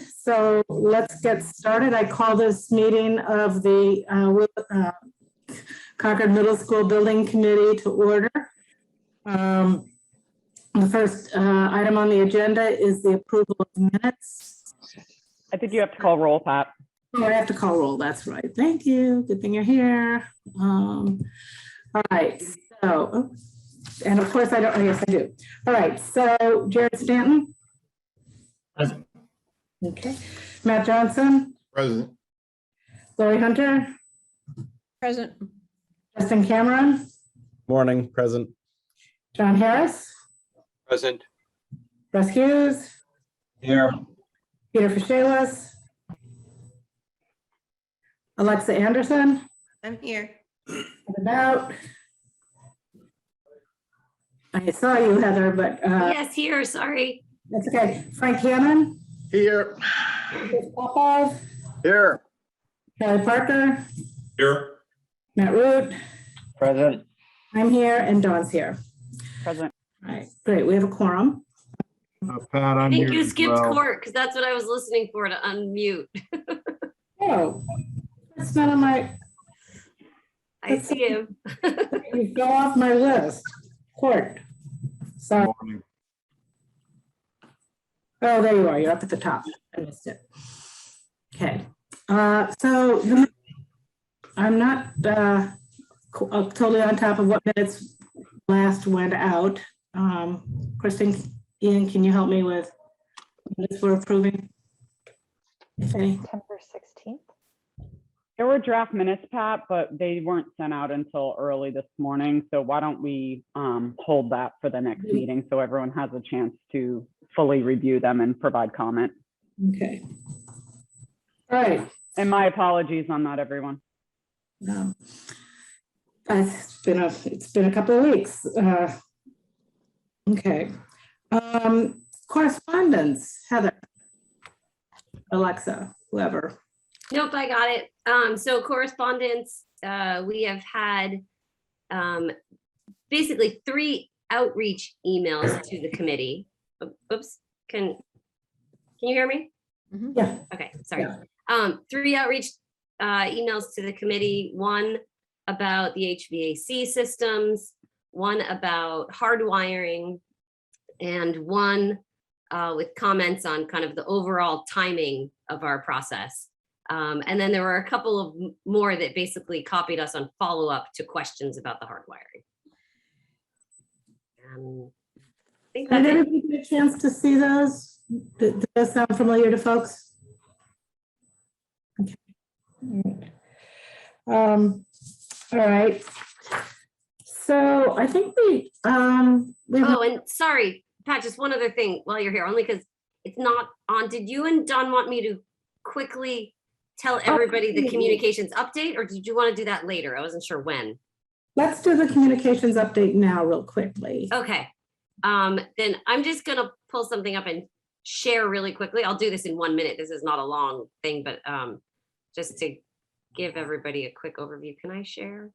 So let's get started. I call this meeting of the Concord Middle School Building Committee to order. The first item on the agenda is the approval of minutes. I think you have to call roll, Pat. Oh, I have to call roll. That's right. Thank you. Good thing you're here. All right. So, and of course I don't. Oh, yes, I do. All right. So Jared Stanton. Present. Okay. Matt Johnson. Present. Lori Hunter. Present. Justin Cameron. Morning, present. John Harris. Present. Russ Hughes. Here. Peter Fishalis. Alexa Anderson. I'm here. About. I saw you, Heather, but Yes, here, sorry. that's okay. Frank Hammond. Here. Chris Popov. Here. Kelly Parker. Here. Matt Root. Present. I'm here and Dawn's here. Present. All right, great. We have a quorum. Pat, I I'm think here you as skipped well. court because that's what I was listening for to unmute. Oh, that's not on my, I see him. you go off my list. Court. Sorry. Morning. Oh, there you are. You're up at the top. I missed it. Okay. So I'm not totally on top of what minutes last went out. Kristen, Ian, can you help me with minutes we're approving? Okay. September 16th. There were draft minutes, Pat, but they weren't sent out until early this morning. So why don't we hold that for the next meeting so everyone has a chance to fully review them and provide comment. Okay. All right. And my apologies on that, everyone. It's been a couple of weeks. Okay. Correspondence, Heather, Alexa, whoever. Nope, I got it. So correspondence, we have had basically 3 outreach emails to the committee. Oops, can you hear me? Yeah. Okay, sorry. Yeah. 3 outreach emails to the committee, 1 about the HVAC systems, 1 about hardwiring, and 1 with comments on kind of the overall timing of our process. And then there were a couple of more that basically copied us on follow-up to questions about the hardwiring. I think Did that's it. everybody get a chance to see those? Does that sound familiar to folks? Okay. All right. So I think we Oh, and sorry, Pat, just one other thing while you're here, only because it's not on. Did you and Don want me to quickly tell everybody the communications update, or did you want to do that later? I wasn't sure when. let's do the communications update now real quickly. Okay. Then I'm just gonna pull something up and share really quickly. I'll do this in 1 minute. This is not a long thing, but just to give everybody a quick overview. Can I share?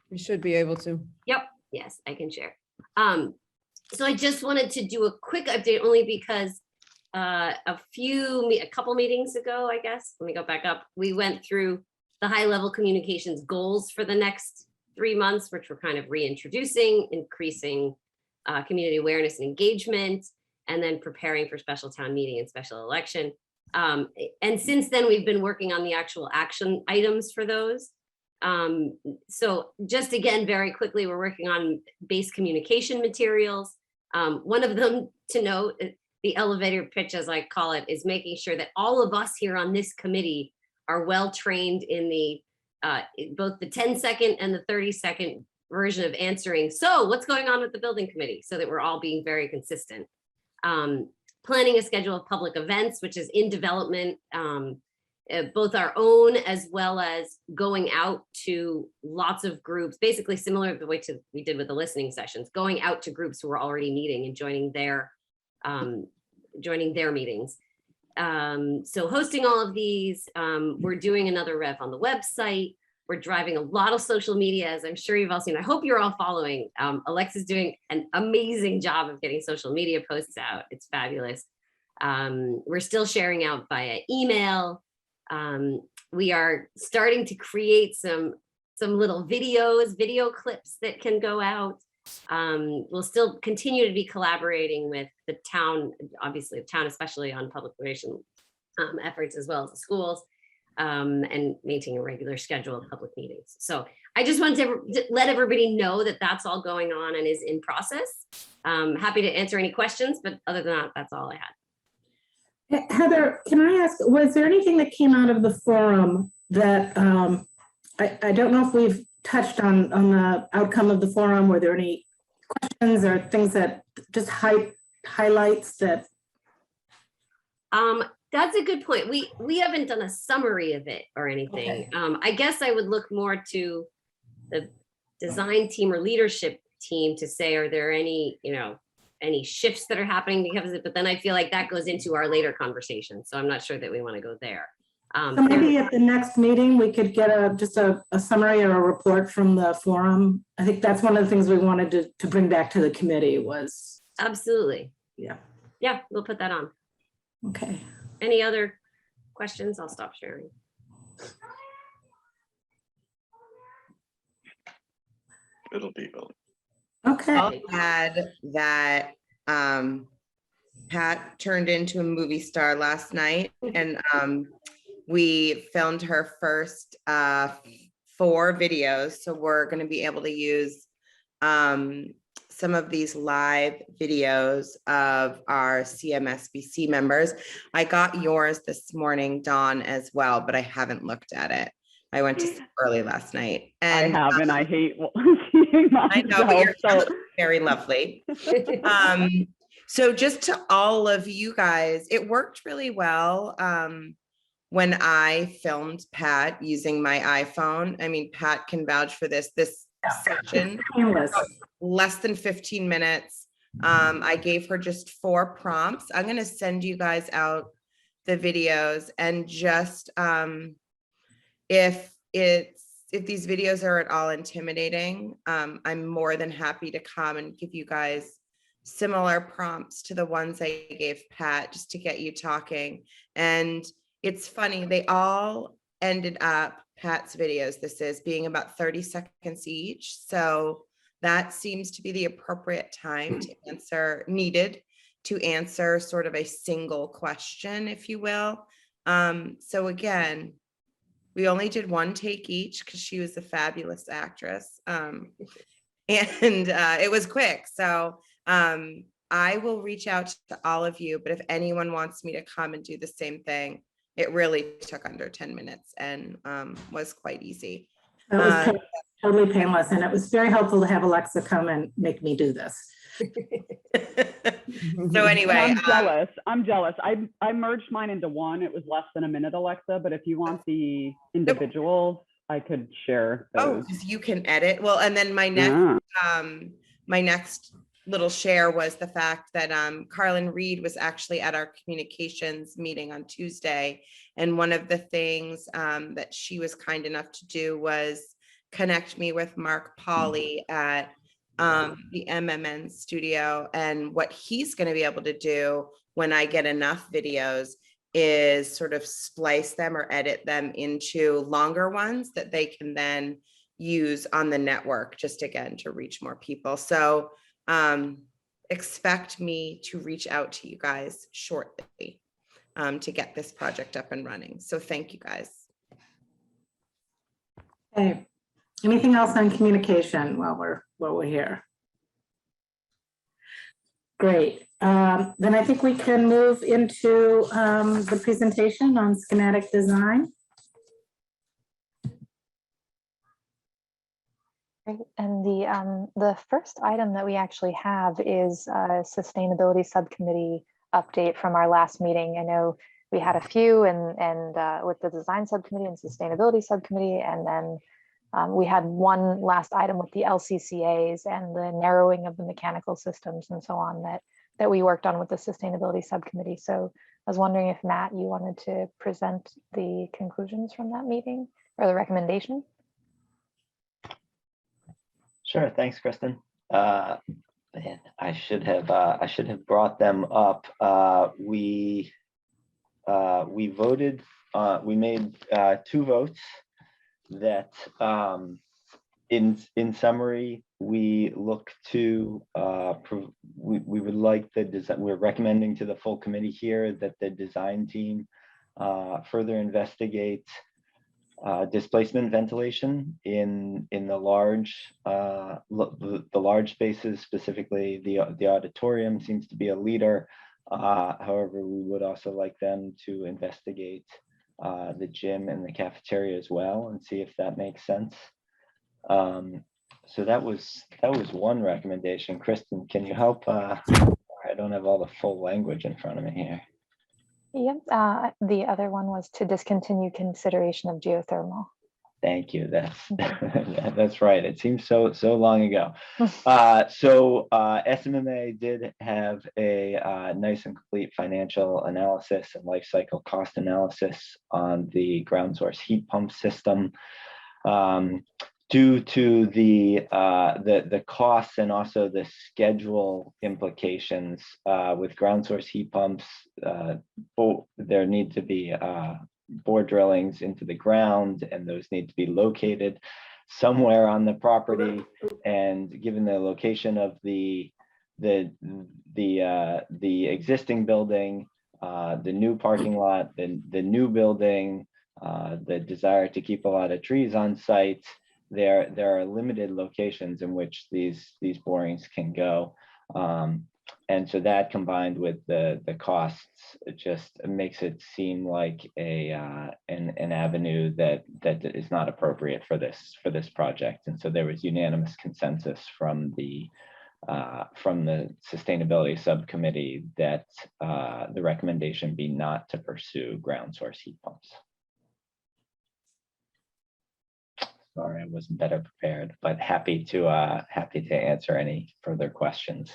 We should be able to. Yep, yes, I can share. So I just wanted to do a quick update only because a couple meetings ago, I guess, let me go back up. We went through the high level communications goals for the next 3 months, which we're kind of reintroducing, increasing community awareness and engagement, and then preparing for special town meeting and special election. And since then, we've been working on the actual action items for those. So just again, very quickly, we're working on base communication materials. One of them to note, the elevator pitch, as I call it, is making sure that all of us here on this committee are well trained in the both the 10-second and the 30-second version of answering. So what's going on with the building committee, so that we're all being very consistent. Planning a schedule of public events, which is in development, both our own as well as going out to lots of groups, basically similar to the way we did with the listening sessions, going out to groups who are already meeting and joining their meetings. So hosting all of these, we're doing another rev on the website. We're driving a lot of social media, as I'm sure you've all seen. I hope you're all following. Alexa's doing an amazing job of getting social media posts out. It's fabulous. We're still sharing out via email. We are starting to create some little video clips that can go out. We'll still continue to be collaborating with the town, obviously the town, especially on public relations efforts, as well as the schools, and maintaining a regular schedule of public meetings. So I just wanted to let everybody know that that's all going on and is in process. Happy to answer any questions, but other than that, that's all I had. Heather, can I ask, was there anything that came out of the forum that, I don't know if we've touched on the outcome of the forum? Were there any questions or things that just highlights that? That's a good point. We haven't done a summary of it or anything. Okay. I guess I would look more to the design team or leadership team to say, are there any, any shifts that are happening because of it? But then I feel like that goes into our later conversation. So I'm not sure that we want to go there. So maybe at the next meeting, we could get just a summary or a report from the forum. I think that's one of the things we wanted to bring back to the committee was. Absolutely. Yeah. Yeah, we'll put that on. Okay. Any other questions? I'll stop sharing. It'll be. Okay. I'll add that Pat turned into a movie star last night, and we filmed her first 4 videos. So we're going to be able to use some of these live videos of our CMSBC members. I got yours this morning, Dawn, as well, but I haven't looked at it. I went to sleep early last night. And I haven't. I hate seeing myself. I know, but you're very lovely. So just to all of you guys, it worked really well when I filmed Pat using my iPhone. I mean, Pat can vouch for this. This session, less than 15 minutes. I gave her just 4 prompts. I'm going to send you guys out the videos, and just if these videos are at all intimidating, I'm more than happy to come and give you guys similar prompts to the ones I gave Pat, just to get you talking. And it's funny, they all ended up, Pat's videos, this is being about 30 seconds each. So that seems to be the appropriate time to answer sort of a single question, if you will. So again, we only did 1 take each because she was a fabulous actress. And it was quick. So I will reach out to all of you, but if anyone wants me to come and do the same thing, it really took under 10 minutes and was quite easy. It was totally painless, and it was very helpful to have Alexa come and make me do this. So anyway, I'm jealous. I merged mine into one. It was less than a minute, Alexa, but if you want the individuals, I could share those. Oh, because you can edit. Well, and then my next little share was the fact that Carlin Reed was actually at our communications meeting on Tuesday. And one of the things that she was kind enough to do was connect me with Mark Pauly at the MMN studio. And what he's going to be able to do when I get enough videos is sort of splice them or edit them into longer ones that they can then use on the network, just again, to reach more people. So expect me to reach out to you guys shortly to get this project up and running. So thank you guys. Okay. Anything else on communication while we're here? Great. Then I think we can move into the presentation on schematic design. Great. And the first item that we actually have is a sustainability subcommittee update from our last meeting. I know we had a few and with the design subcommittee and sustainability subcommittee, and then we had one last item with the LCCAs and the narrowing of the mechanical systems and so on that we worked on with the sustainability subcommittee. So I was wondering if Matt, you wanted to present the conclusions from that meeting or the recommendation? Sure, thanks, Kristen. Man, I should have brought them up. We voted. We made 2 votes that, in summary, we look to we would like the design. We're recommending to the full committee here that the design team further investigate displacement ventilation in the large spaces, specifically the auditorium seems to be a leader. However, we would also like them to investigate the gym and the cafeteria as well and see if that makes sense. So that was one recommendation. Kristen, can you help? I don't have all the full language in front of me here. Yep. The other one was to discontinue consideration of geothermal. Thank you. That's right. It seems so long ago. So SMMA did have a nice and complete financial analysis and life cycle cost analysis on the ground source heat pump system. Due to the costs and also the schedule implications with ground source heat pumps, there need to be bore drillings into the ground, and those need to be located somewhere on the property. And given the location of the existing building, the new parking lot, the new building, the desire to keep a lot of trees on site, there are limited locations in which these borings can go. And so that, combined with the costs, it just makes it seem like an avenue that is not appropriate for this project. And so there was unanimous consensus from the sustainability subcommittee that the recommendation be not to pursue ground source heat pumps. Sorry, I wasn't better prepared, but happy to answer any further questions.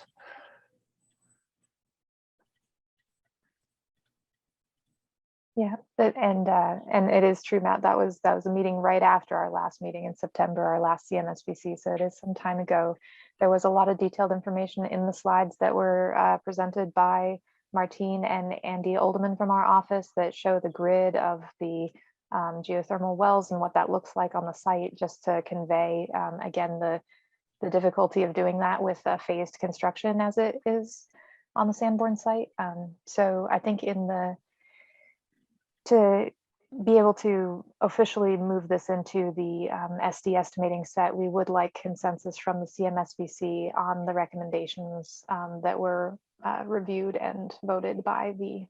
Yeah, and it is true, Matt. That was a meeting right after our last meeting in September, our last CMSBC. So it is some time ago. There was a lot of detailed information in the slides that were presented by Martine and Andy Olderman from our office that show the grid of the geothermal wells and what that looks like on the site, just to convey again the difficulty of doing that with phased construction as it is on the Sanborn site. So I think to be able to officially move this into the SD estimating set, we would like consensus from the CMSBC on the recommendations that were reviewed and voted by the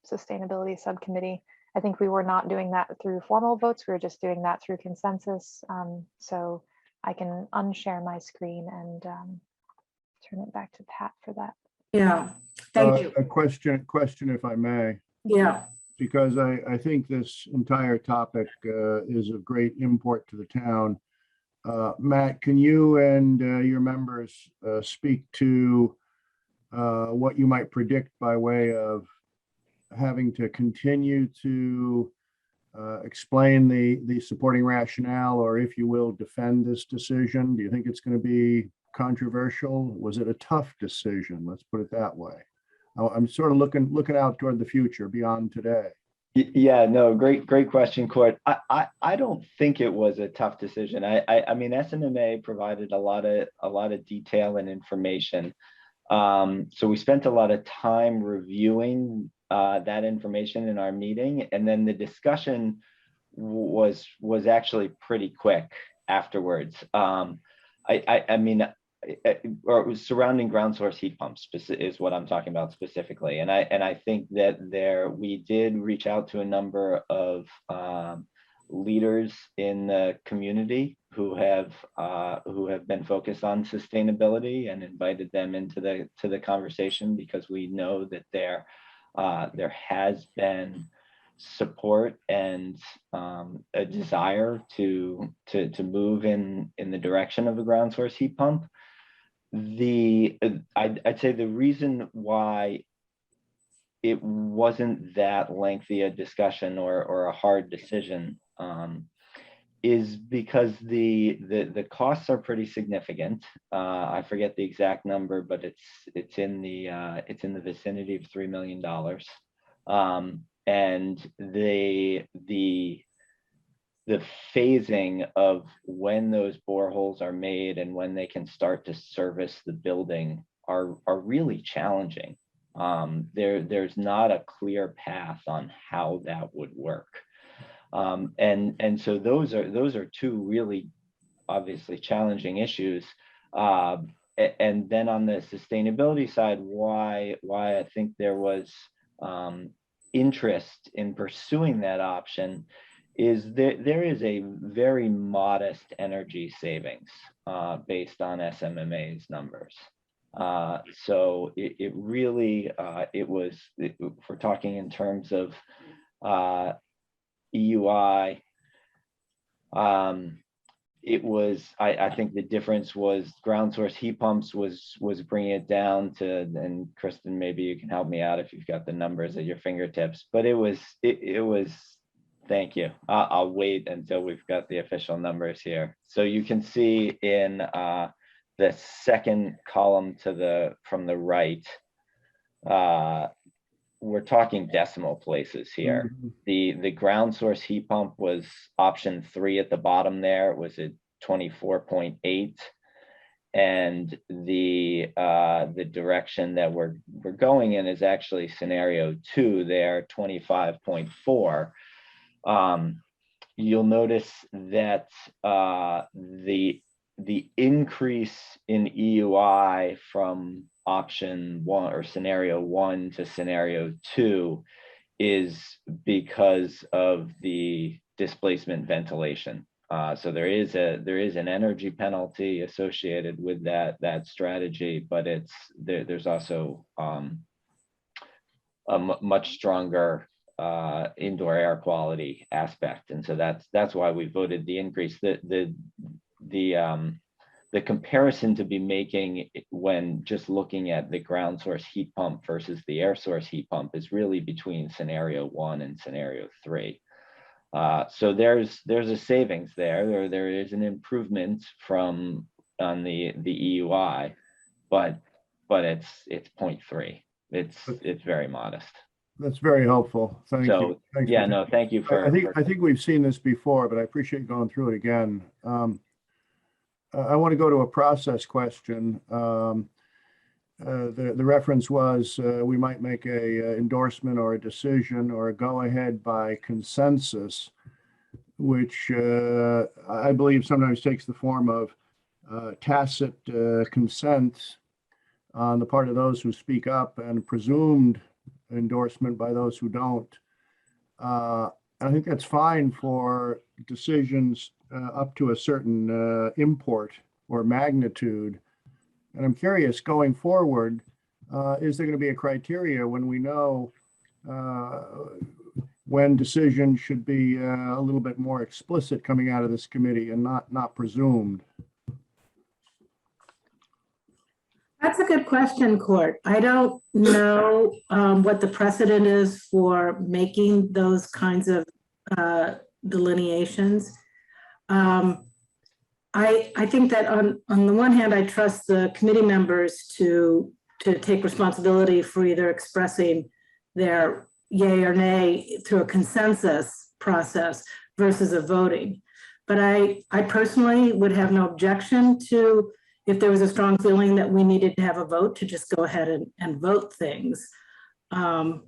sustainability subcommittee. I think we were not doing that through formal votes. We were just doing that through consensus. So I can unshare my screen and turn it back to Pat for that. Yeah, thank you. A question, if I may. Yeah. Because I think this entire topic is of great import to the town. Matt, can you and your members speak to what you might predict by way of having to continue to explain the supporting rationale, or, if you will, defend this decision? Do you think it's going to be controversial? Was it a tough decision? Let's put it that way. I'm sort of looking out toward the future beyond today. Yeah, no, great question, Court. I don't think it was a tough decision. I mean, SMMA provided a lot of detail and information. So we spent a lot of time reviewing that information in our meeting, and then the discussion was actually pretty quick afterwards. I mean, or it was surrounding ground source heat pumps is what I'm talking about specifically. And I think that we did reach out to a number of leaders in the community who have been focused on sustainability, and invited them into the conversation, because we know that there has been support and a desire to move in the direction of a ground source heat pump. I'd say the reason why it wasn't that lengthy a discussion or a hard decision is because the costs are pretty significant. I forget the exact number, but it's in the vicinity of $3 million. And the phasing of when those boreholes are made and when they can start to service the building are really challenging. There's not a clear path on how that would work. And so those are two really obviously challenging issues. And then on the sustainability side, why I think there was interest in pursuing that option is there is a very modest energy savings based on SMMA's numbers. So it really, if we're talking in terms of EUI, it was, I think the difference was ground source heat pumps was bringing it down to, and Kristen, maybe you can help me out if you've got the numbers at your fingertips, but it was, thank you. I'll wait until we've got the official numbers here. So you can see in the second column from the right, we're talking decimal places here. The ground source heat pump was option 3 at the bottom there. It was at 24.8. And the direction that we're going in is actually scenario 2 there, 25.4. You'll notice that the increase in EUI from option 1 or scenario 1 to scenario 2 is because of the displacement ventilation. So there is an energy penalty associated with that strategy, but there's also a much stronger indoor air quality aspect, and so that's why we voted the increase. The comparison to be making when just looking at the ground source heat pump versus the air source heat pump is really between scenario 1 and scenario 3. So there's a savings there. There is an improvement on the EUI, but it's 0.3. It's very modest. That's very helpful. Thank you. Thanks yeah, no, thank you for. I think we've seen this before, but I appreciate going through it again. I want to go to a process question. The reference was we might make a endorsement or a decision or a go ahead by consensus, which I believe sometimes takes the form of tacit consent on the part of those who speak up and presumed endorsement by those who don't. I think that's fine for decisions up to a certain import or magnitude. And I'm curious, going forward, is there going to be a criteria when we know when decisions should be a little bit more explicit coming out of this committee and not presumed? That's a good question, Court. I don't know what the precedent is for making those kinds of delineations. I think that on the one hand, I trust the committee members to take responsibility for either expressing their yay or nay through a consensus process versus a voting. But I personally would have no objection to, if there was a strong feeling that we needed to have a vote, to just go ahead and vote things. I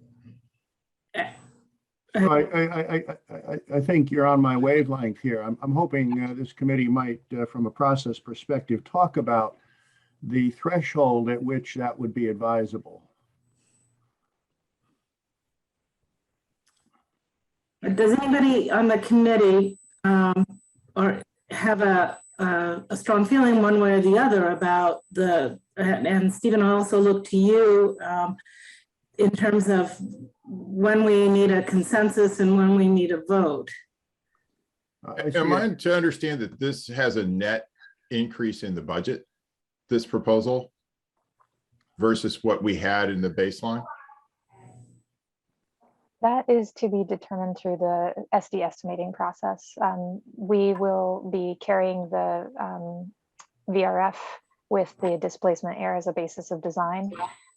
think you're on my wavelength here. I'm hoping this committee might, from a process perspective, talk about the threshold at which that would be advisable. Does anybody on the committee or have a strong feeling one way or the other about and Stephen, I also look to you in terms of when we need a consensus and when we need a vote? Am I to understand that this has a net increase in the budget, this proposal, versus what we had in the baseline? That is to be determined through the SD estimating process. We will be carrying the VRF with the displacement error as a basis of design,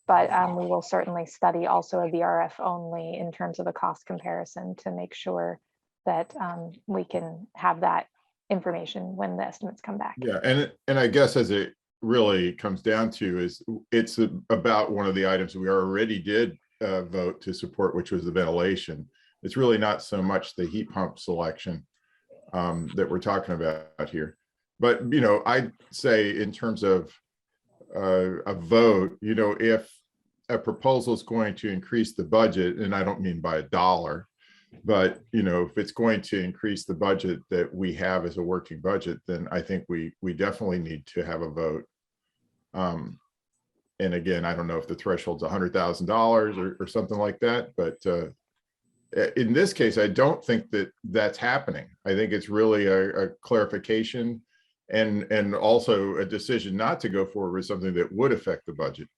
but we will certainly study also a VRF only in terms of a cost comparison to make sure that we can have that information when the estimates come back. Yeah, and I guess as it really comes down to is it's about one of the items we already did vote to support, which was the ventilation. It's really not so much the heat pump selection that we're talking about here. But, you know, I'd say in terms of a vote, you know, if a proposal is going to increase the budget, and I don't mean by $1, but, you know, if it's going to increase the budget that we have as a working budget, then I think we definitely need to have a vote. And again, I don't know if the threshold's $100,000 or something like that, but in this case, I don't think that that's happening. I think it's really a clarification and also a decision not to go forward with something that would affect the budget.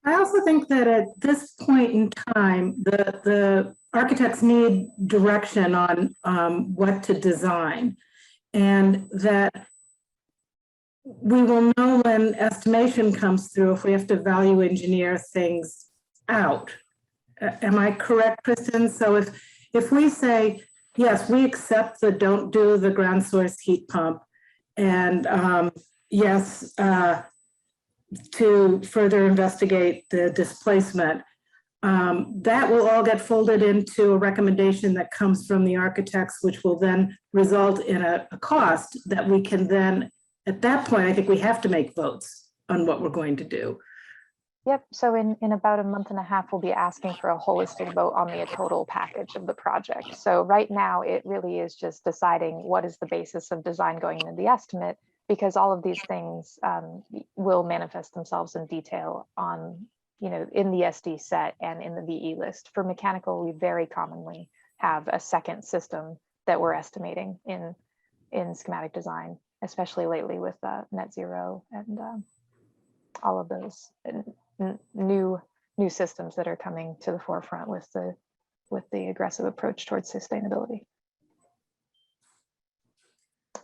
I also think that at this point in time, the architects need direction on what to design, and that we will know when estimation comes through if we have to value engineer things out. Am I correct, Kristen? So if we say, yes, we accept the don't do the ground source heat pump, and yes, to further investigate the displacement, that will all get folded into a recommendation that comes from the architects, which will then result in a cost that we can then, at that point, I think we have to make votes on what we're going to do. Yep, so in about a month and a half, we'll be asking for a holistic vote on the total package of the project. So right now, it really is just deciding what is the basis of design going into the estimate, because all of these things will manifest themselves in detail on, you know, in the SD set and in the VE list. For mechanical, we very commonly have a second system that we're estimating in schematic design, especially lately with net zero and all of those new systems that are coming to the forefront with the aggressive approach towards sustainability.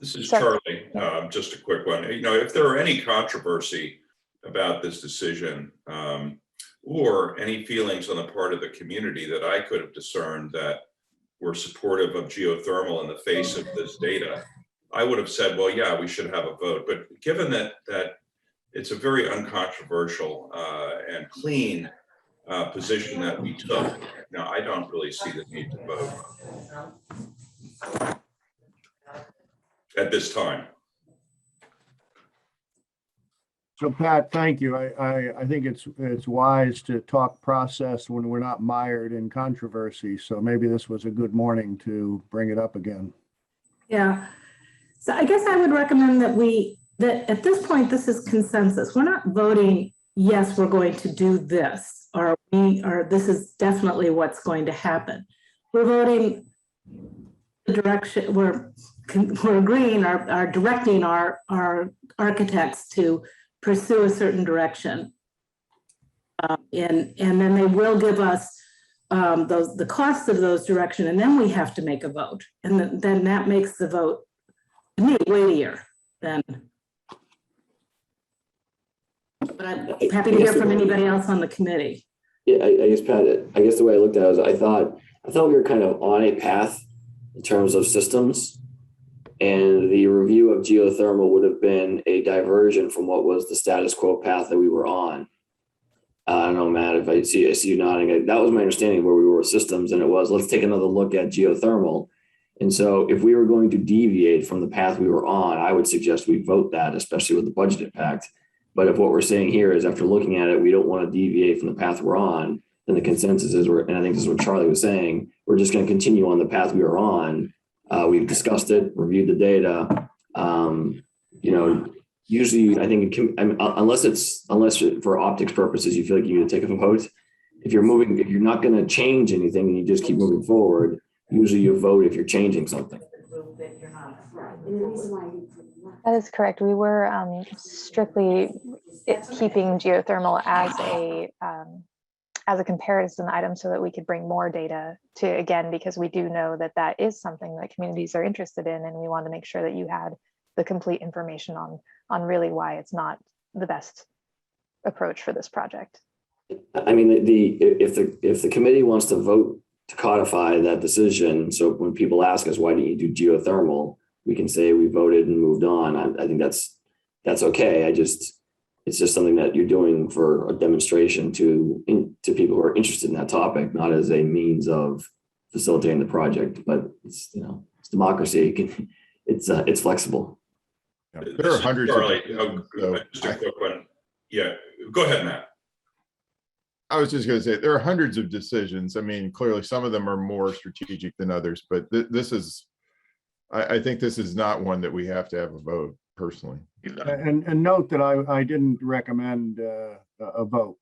This is So- Charlie. Just a quick one. You know, if there are any controversy about this decision or any feelings on the part of the community that I could have discerned that were supportive of geothermal in the face of this data, I would have said, well, yeah, we should have a vote. But given that it's a very uncontroversial and clean position that we took, now I don't really see the need to vote at this time. So Pat, thank you. I think it's wise to talk process when we're not mired in controversy. So maybe this was a good morning to bring it up again. Yeah, so I guess I would recommend that at this point, this is consensus. We're not voting, yes, we're going to do this, or this is definitely what's going to happen. We're voting the direction, we're agreeing, are directing our architects to pursue a certain direction. And then they will give us the costs of those direction, and then we have to make a vote. And then that makes the vote, to me, weightier than. But I'm happy to hear from anybody else on the committee. Yeah, I guess, Pat, I guess the way I looked at it is I thought we were kind of on a path in terms of systems, and the review of geothermal would have been a diversion from what was the status quo path that we were on. I don't know, Matt, if I see you nodding. That was my understanding where we were with systems, and it was, let's take another look at geothermal. And so if we were going to deviate from the path we were on, I would suggest we vote that, especially with the budget impact. But if what we're saying here is after looking at it, we don't want to deviate from the path we're on, then the consensus is, and I think this is what Charlie was saying, we're just going to continue on the path we are on. We've discussed it, reviewed the data. You know, usually I think unless for optics purposes, you feel like you need to take a vote. If you're not going to change anything and you just keep moving forward, usually you vote if you're changing something. That is correct. We were strictly keeping geothermal as as a comparison item so that we could bring more data to, again, because we do know that that is something that communities are interested in, and we want to make sure that you had the complete information on really why it's not the best approach for this project. I mean, if the committee wants to vote to codify that decision, so when people ask us, why didn't you do geothermal, we can say we voted and moved on. I think that's okay. It's just something that you're doing for a demonstration to people who are interested in that topic, not as a means of facilitating the project. But it's, you know, it's democracy. It's flexible. Yeah, there are hundreds Charlie, of so just a quick one. Yeah, go ahead, Matt. I was just going to say there are hundreds of decisions. I mean, clearly some of them are more strategic than others, but this is, I think this is not one that we have to have a vote personally. And note that I didn't recommend a vote.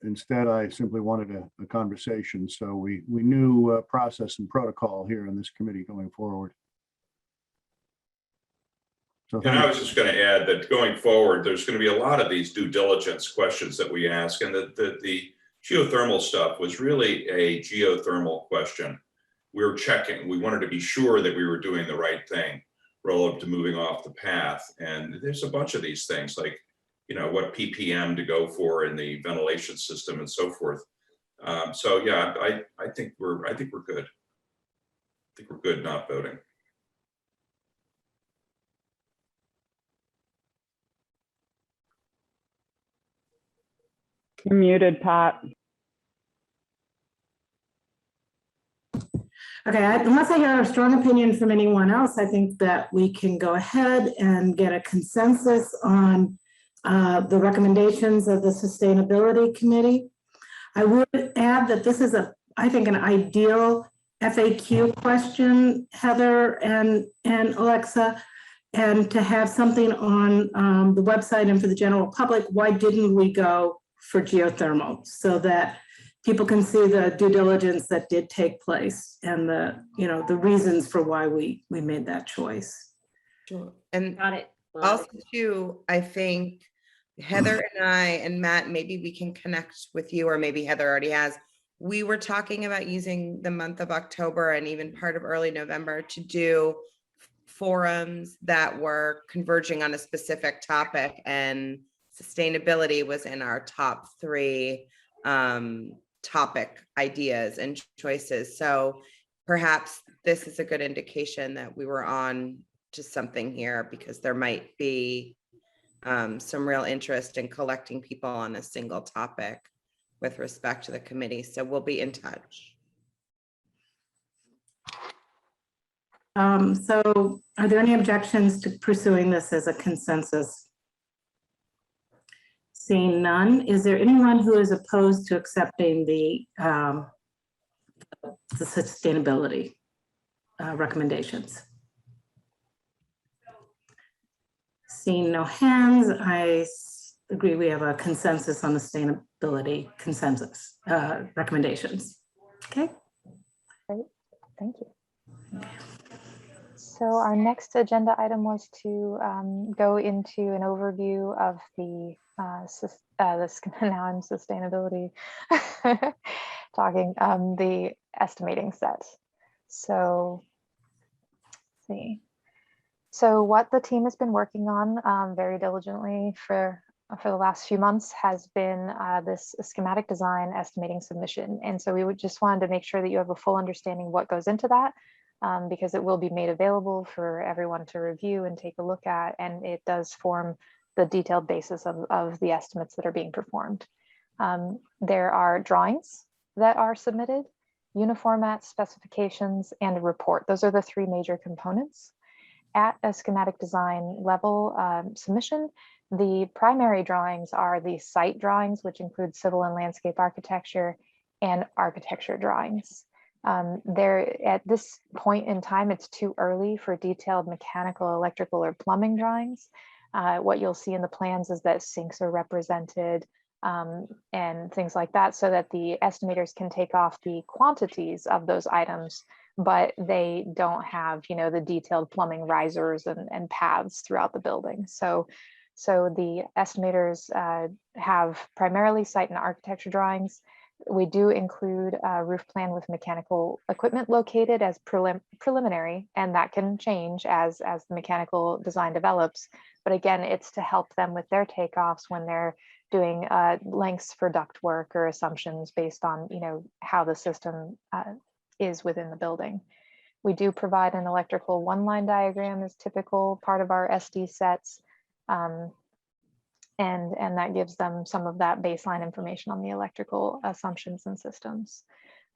Instead, I simply wanted a conversation. So we knew process and protocol here in this committee going forward. So And I was just going to add that going forward, there's going to be a lot of these due diligence questions that we ask, and that the geothermal stuff was really a geothermal question. We were checking, we wanted to be sure that we were doing the right thing relative to moving off the path. And there's a bunch of these things, like, you know, what ppm to go for in the ventilation system and so forth. So yeah, I think we're good. I think we're good not voting. You're muted, Pat. Okay, unless I hear a strong opinion from anyone else, I think that we can go ahead and get a consensus on the recommendations of the Sustainability Committee. I would add that this is I think, an ideal FAQ question, Heather and Alexa, and to have something on the website and for the general public. Why didn't we go for geothermal, so that people can see the due diligence that did take place and the reasons for why we made that choice. Sure. And Got it. also too, I think Heather and I and Matt, maybe we can connect with you, or maybe Heather already has. We were talking about using the month of October and even part of early November to do forums that were converging on a specific topic, and sustainability was in our top 3 topic ideas and choices. So perhaps this is a good indication that we were on to something here, because there might be some real interest in collecting people on a single topic with respect to the committee. So we'll be in touch. So are there any objections to pursuing this as a consensus? Seeing none, is there anyone who is opposed to accepting the sustainability recommendations? Seeing no hands, I agree we have a consensus on the sustainability recommendations. Okay. Great, thank you. So our next agenda item was to go into an overview of the now I'm sustainability talking the estimating set. So let's see. So what the team has been working on very diligently for the last few months has been this schematic design estimating submission. And so we would just wanted to make sure that you have a full understanding what goes into that, because it will be made available for everyone to review and take a look at, and it does form the detailed basis of the estimates that are being performed. There are drawings that are submitted, uniformat specifications, and a report. Those are the 3 major components. At a schematic design level submission, the primary drawings are the site drawings, which include civil and landscape architecture, and architecture drawings. At this point in time, it's too early for detailed mechanical, electrical, or plumbing drawings. What you'll see in the plans is that sinks are represented and things like that, so that the estimators can take off the quantities of those items, but they don't have, the detailed plumbing risers and paths throughout the building. So the estimators have primarily site and architecture drawings. We do include a roof plan with mechanical equipment located as preliminary, and that can change as the mechanical design develops. But again, it's to help them with their takeoffs when they're doing lengths for duct work or assumptions based on, you know, how the system is within the building. We do provide an electrical one-line diagram as typical part of our SD sets. And that gives them some of that baseline information on the electrical assumptions and systems.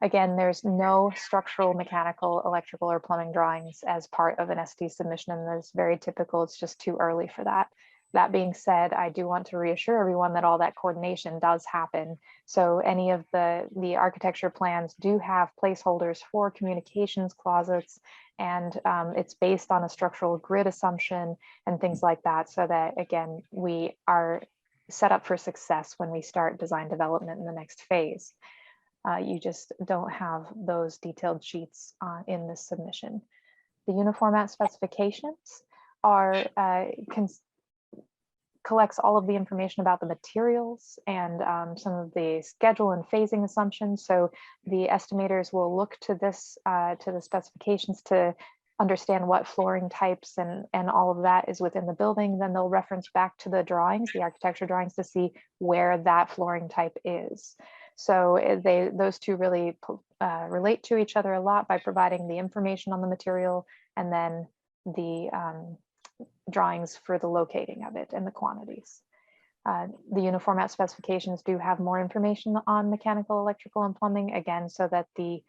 Again, there's no structural, mechanical, electrical, or plumbing drawings as part of an SD submission, and that's very typical. It's just too early for that. That being said, I do want to reassure everyone that all that coordination does happen. So any of the architecture plans do have placeholders for communications closets, and it's based on a structural grid assumption and things like that, so that, again, we are set up for success when we start design development in the next phase. You just don't have those detailed sheets in this submission. The uniformat specifications are collects all of the information about the materials and some of the schedule and phasing assumptions. So the estimators will look to this, to the specifications to understand what flooring types and all of that is within the building. Then they'll reference back to the drawings, the architecture drawings, to see where that flooring type is. So those two really relate to each other a lot by providing the information on the material and then the drawings for the locating of it and the quantities. The uniformat specifications do have more information on mechanical, electrical, and plumbing, again, so that the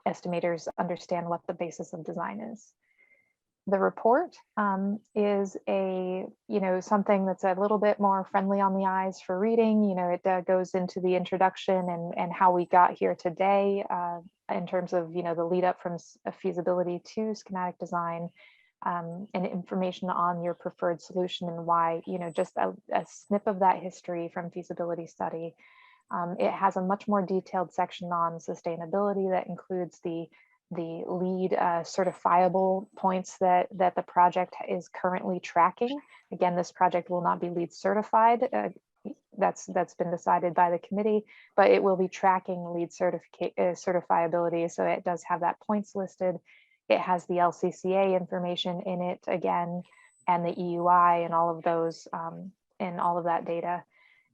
estimators understand what the basis of design is. The report is something that's a little bit more friendly on the eyes for reading. It goes into the introduction and how we got here today in terms of the lead up from a feasibility to schematic design. And information on your preferred solution and why, just a snip of that history from feasibility study. It has a much more detailed section on sustainability that includes the lead certifiable points that the project is currently tracking. Again, this project will not be LEED certified. That's been decided by the committee, but it will be tracking LEED certifiability. So it does have that points listed. It has the LCCA information in it again, and the EUI and all of those and all of that data.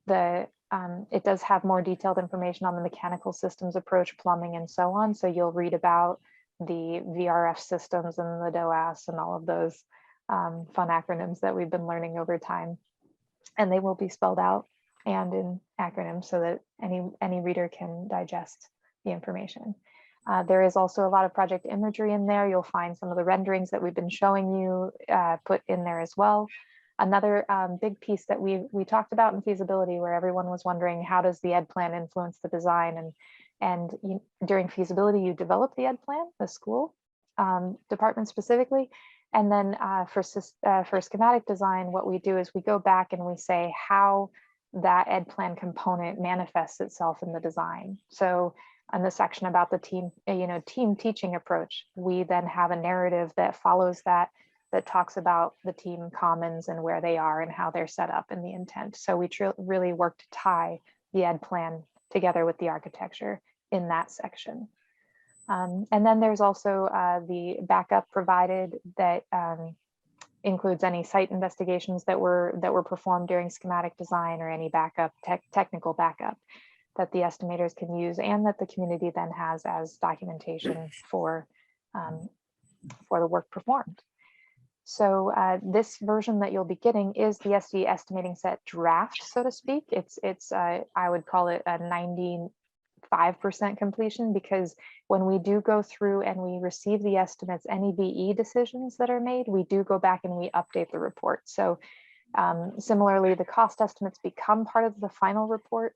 It does have more detailed information on the mechanical systems approach, plumbing, and so on. So you'll read about the VRF systems and the DOAS and all of those fun acronyms that we've been learning over time. And they will be spelled out and in acronyms so that any reader can digest the information. There is also a lot of project imagery in there. You'll find some of the renderings that we've been showing you put in there as well. Another big piece that we talked about in feasibility, where everyone was wondering, how does the ed plan influence the design? And during feasibility, you develop the ed plan, the school department specifically. And then for schematic design, what we do is we go back and we say how that ed plan component manifests itself in the design. So in the section about the team teaching approach, we then have a narrative that follows that talks about the team commons and where they are and how they're set up and the intent. So we really work to tie the ed plan together with the architecture in that section. And then there's also the backup provided that includes any site investigations that were performed during schematic design or any backup technical backup that the estimators can use and that the community then has as documentation for the work performed. So this version that you'll be getting is the SD estimating set draft, so to speak. It's I would call it a 95% completion, because when we do go through and we receive the estimates, any BE decisions that are made, we do go back and we update the report. So similarly, the cost estimates become part of the final report.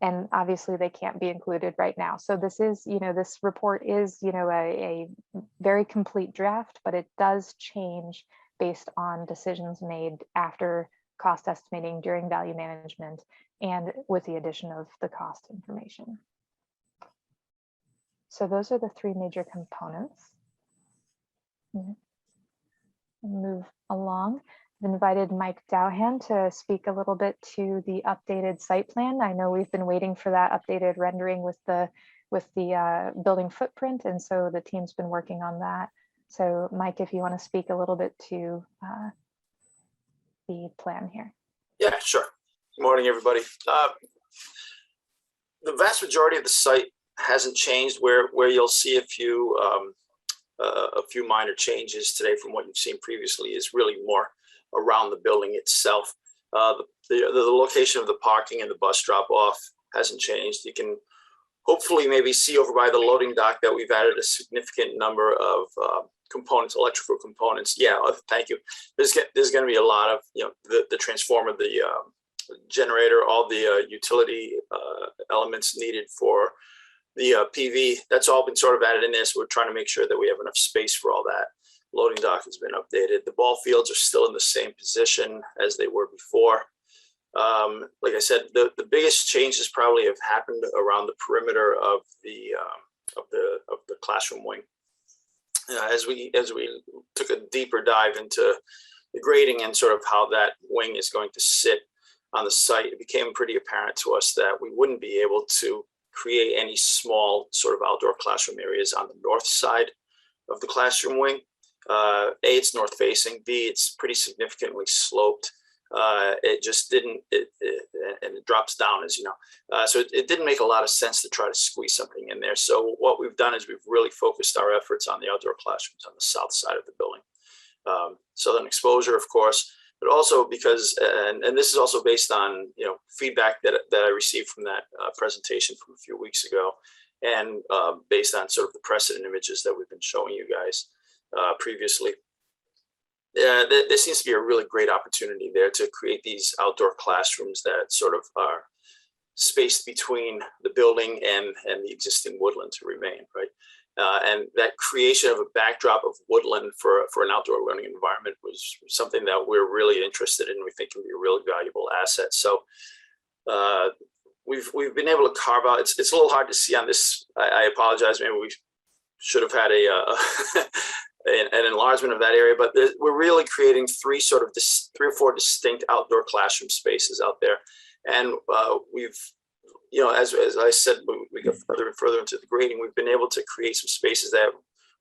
And obviously they can't be included right now. So this is, this report is, a very complete draft, but it does change based on decisions made after cost estimating during value management and with the addition of the cost information. So those are the three major components. Move along. invited Mike Dowhan to speak a little bit to the updated site plan. I know we've been waiting for that updated rendering with the building footprint, and so the team's been working on that. So Mike, if you want to speak a little bit to the plan here. Yeah, sure. Good morning, everybody. The vast majority of the site hasn't changed. Where you'll see a few minor changes today from what you've seen previously is really more around the building itself. The location of the parking and the bus drop off hasn't changed. You can hopefully maybe see over by the loading dock that we've added a significant number of components, electrical components. Yeah, thank you. There's going to be a lot of, the transformer, the generator, all the utility elements needed for the PV. That's all been sort of added in there. So we're trying to make sure that we have enough space for all that. Loading dock has been updated. The ball fields are still in the same position as they were before. Like I said, the biggest changes probably have happened around the perimeter of the classroom wing. As we took a deeper dive into the grading and sort of how that wing is going to sit on the site, it became pretty apparent to us that we wouldn't be able to create any small sort of outdoor classroom areas on the north side of the classroom wing. A, it's north facing. B, it's pretty significantly sloped. It just didn't, and it drops down, as you know. So it didn't make a lot of sense to try to squeeze something in there. So what we've done is we've really focused our efforts on the outdoor classrooms on the south side of the building. Southern exposure, of course, but also because, and this is also based on, feedback that I received from that presentation from a few weeks ago, and based on sort of the precedent images that we've been showing you guys previously. There seems to be a really great opportunity there to create these outdoor classrooms that sort of are spaced between the building and the existing woodland to remain, right? And that creation of a backdrop of woodland for an outdoor learning environment was something that we're really interested in. We think can be a really valuable asset. So we've been able to carve out. It's a little hard to see on this. I apologize. Maybe we should have had an enlargement of that area, but we're really creating three or four distinct outdoor classroom spaces out there. And we've, as I said, we go further and further into the grading, we've been able to create some spaces that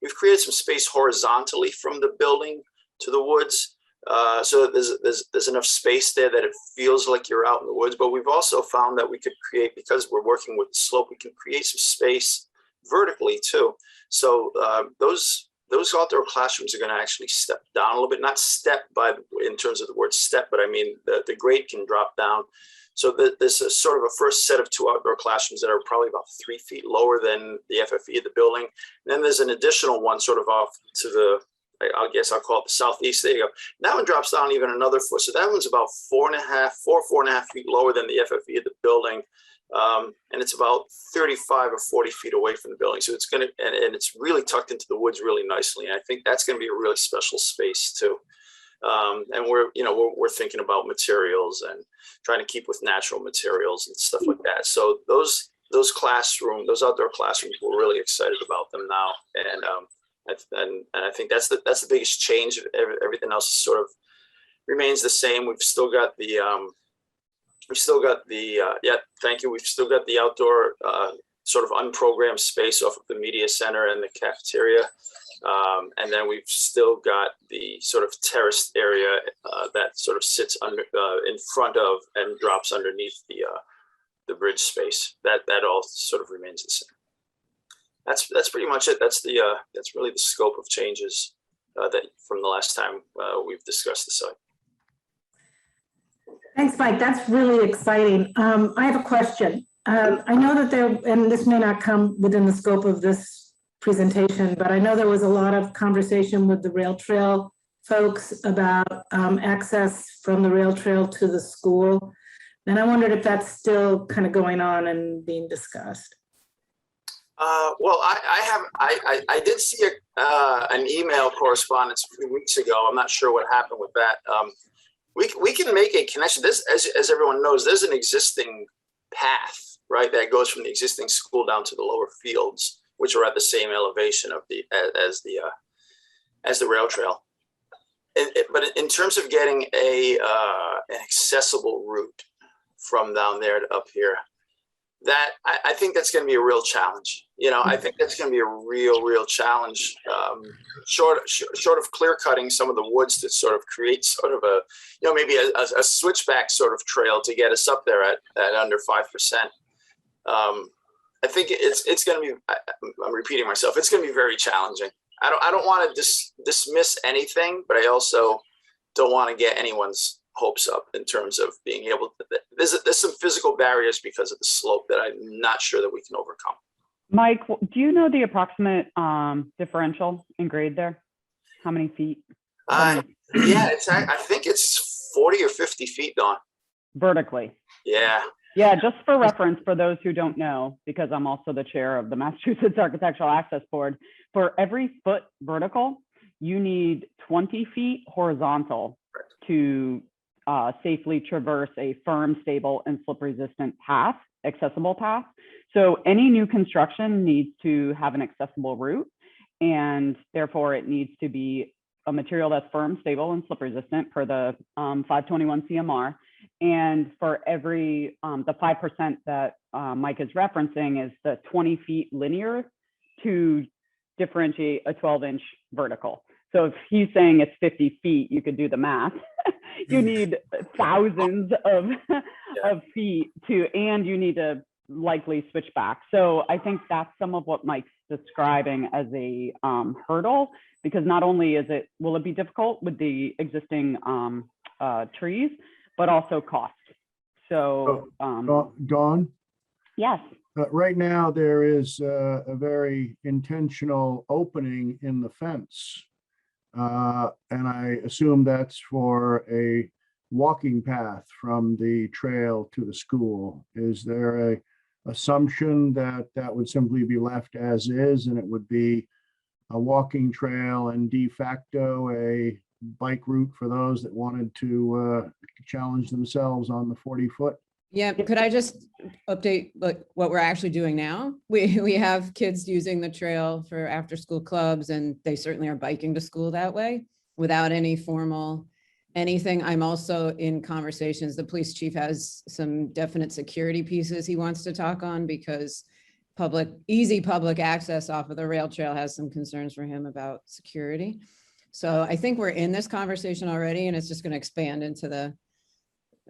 we've created some space horizontally from the building to the woods. So there's enough space there that it feels like you're out in the woods, but we've also found that we could create, because we're working with the slope, we can create some space vertically too. So those outdoor classrooms are going to actually step down a little bit, not step in terms of the word step, but I mean the grade can drop down. So there's a sort of a first set of two outdoor classrooms that are probably about 3 feet lower than the FFE of the building. And then there's an additional one sort of off to the, I guess I'll call it the southeast. There you go. That one drops down even another foot. So that one's about 4.5 feet lower than the FFE of the building. And it's about 35 or 40 feet away from the building. So it's going to, and it's really tucked into the woods really nicely. And I think that's going to be a really special space too. And we're thinking about materials and trying to keep with natural materials and stuff like that. So those outdoor classrooms, we're really excited about them now. And I think that's the biggest change. Everything else sort of remains the same. We've still got the thank you. We've still got the outdoor sort of unprogrammed space off of the media center and the cafeteria. And then we've still got the sort of terraced area that sort of sits in front of and drops underneath the bridge space. That all sort of remains the same. That's pretty much it. That's really the scope of changes that from the last time we've discussed the site. Thanks, Mike. That's really exciting. I have a question. I know that and this may not come within the scope of this presentation, but I know there was a lot of conversation with the rail trail folks about access from the rail trail to the school. And I wondered if that's still kind of going on and being discussed. Well, I did see an email correspondence a few weeks ago. I'm not sure what happened with that. We can make a connection. This, as everyone knows, there's an existing path, right, that goes from the existing school down to the lower fields, which are at the same elevation of as the rail trail. But in terms of getting an accessible route from down there to up here, that I think that's going to be a real challenge. I think that's going to be a real challenge. Short of clear cutting some of the woods to sort of create sort of a, maybe a switchback sort of trail to get us up there at under 5%. I think it's going to be. I'm repeating myself. It's going to be very challenging. I don't want to dismiss anything, but I also don't want to get anyone's hopes up in terms of being able to. There's some physical barriers because of the slope that I'm not sure that we can overcome. Mike, do you know the approximate differential in grade there? How many feet? Yeah, I think it's 40 or 50 feet, Don. Vertically. Yeah. Yeah, just for reference, for those who don't know, because I'm also the chair of the Massachusetts Architectural Access Board, for every foot vertical, you need 20 feet horizontal to safely traverse a firm, stable, and slip-resistant path, accessible path. So any new construction needs to have an accessible route, and therefore it needs to be a material that's firm, stable, and slip-resistant per the 521 CMR. And for every, the 5% that Mike is referencing is the 20 feet linear to differentiate a 12-inch vertical. So if he's saying it's 50 feet, you could do the math. You need thousands of feet and you need to likely switch back. So I think that's some of what Mike's describing as a hurdle, because not only will it be difficult with the existing trees, but also cost. So, Dawn? Yes. Right now, there is a very intentional opening in the fence. And I assume that's for a walking path from the trail to the school. Is there a assumption that that would simply be left as is and it would be a walking trail and de facto a bike route for those that wanted to challenge themselves on the 40-foot? Yeah, could I just update like what we're actually doing now? We have kids using the trail for after school clubs, and they certainly are biking to school that way without any formal anything. I'm also in conversations. The police chief has some definite security pieces he wants to talk on, because easy public access off of the rail trail has some concerns for him about security. So I think we're in this conversation already, and it's just going to expand into the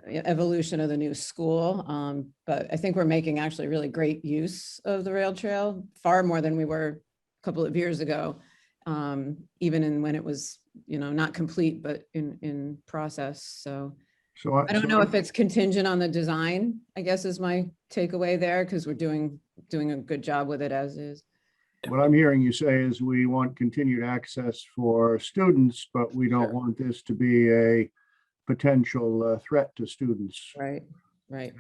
evolution of the new school. But I think we're making actually really great use of the rail trail, far more than we were a couple of years ago, even when it was, not complete, but in process. So I don't know if it's contingent on the design, I guess is my takeaway there, because we're doing a good job with it as is. What I'm hearing you say is we want continued access for students, but we don't want this to be a potential threat to students. Right.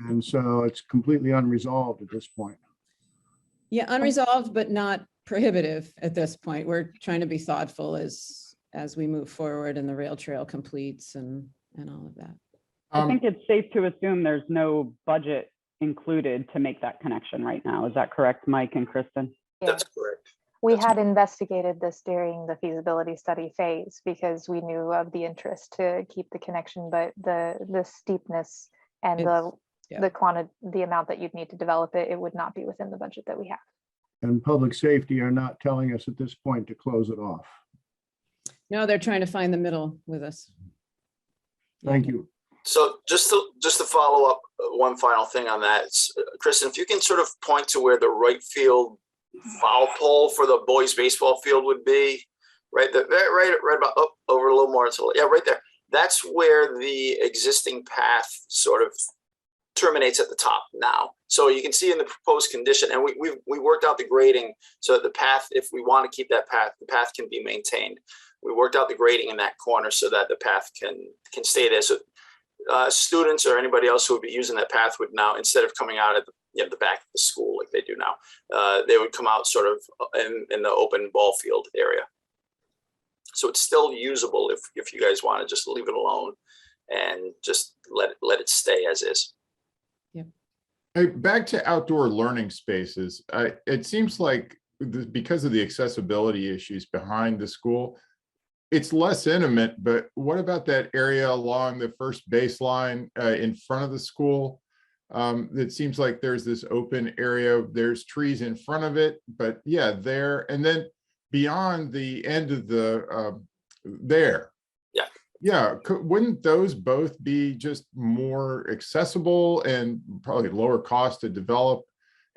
And so it's completely unresolved at this point. Yeah, unresolved, but not prohibitive at this point. We're trying to be thoughtful as we move forward and the rail trail completes and all of that. I think it's safe to assume there's no budget included to make that connection right now. Is that correct, Mike and Kristen? That's correct. We had investigated this during the feasibility study phase because we knew of the interest to keep the connection, but the steepness and the amount that you'd need to develop it would not be within the budget that we have. And public safety are not telling us at this point to close it off. No, they're trying to find the middle with us. Thank you. So just to follow up, one final thing on that, Kristen, if you can sort of point to where the right field foul pole for the boys baseball field would be, right about over a little more, right there. That's where the existing path sort of terminates at the top now. So you can see in the proposed condition, and we worked out the grading so that the path, if we want to keep that path, the path can be maintained. We worked out the grading in that corner so that the path can stay there. So students or anybody else who would be using that path would now, instead of coming out at the back of the school like they do now, they would come out sort of in the open ball field area. So it's still usable if you guys want to just leave it alone and just let it stay as is. Yeah. Back to outdoor learning spaces. It seems like because of the accessibility issues behind the school, it's less intimate, but what about that area along the first baseline in front of the school? It seems like there's this open area, there's trees in front of it, but yeah, there, and then beyond the end of the, there. Yeah. Yeah, wouldn't those both be just more accessible and probably lower cost to develop?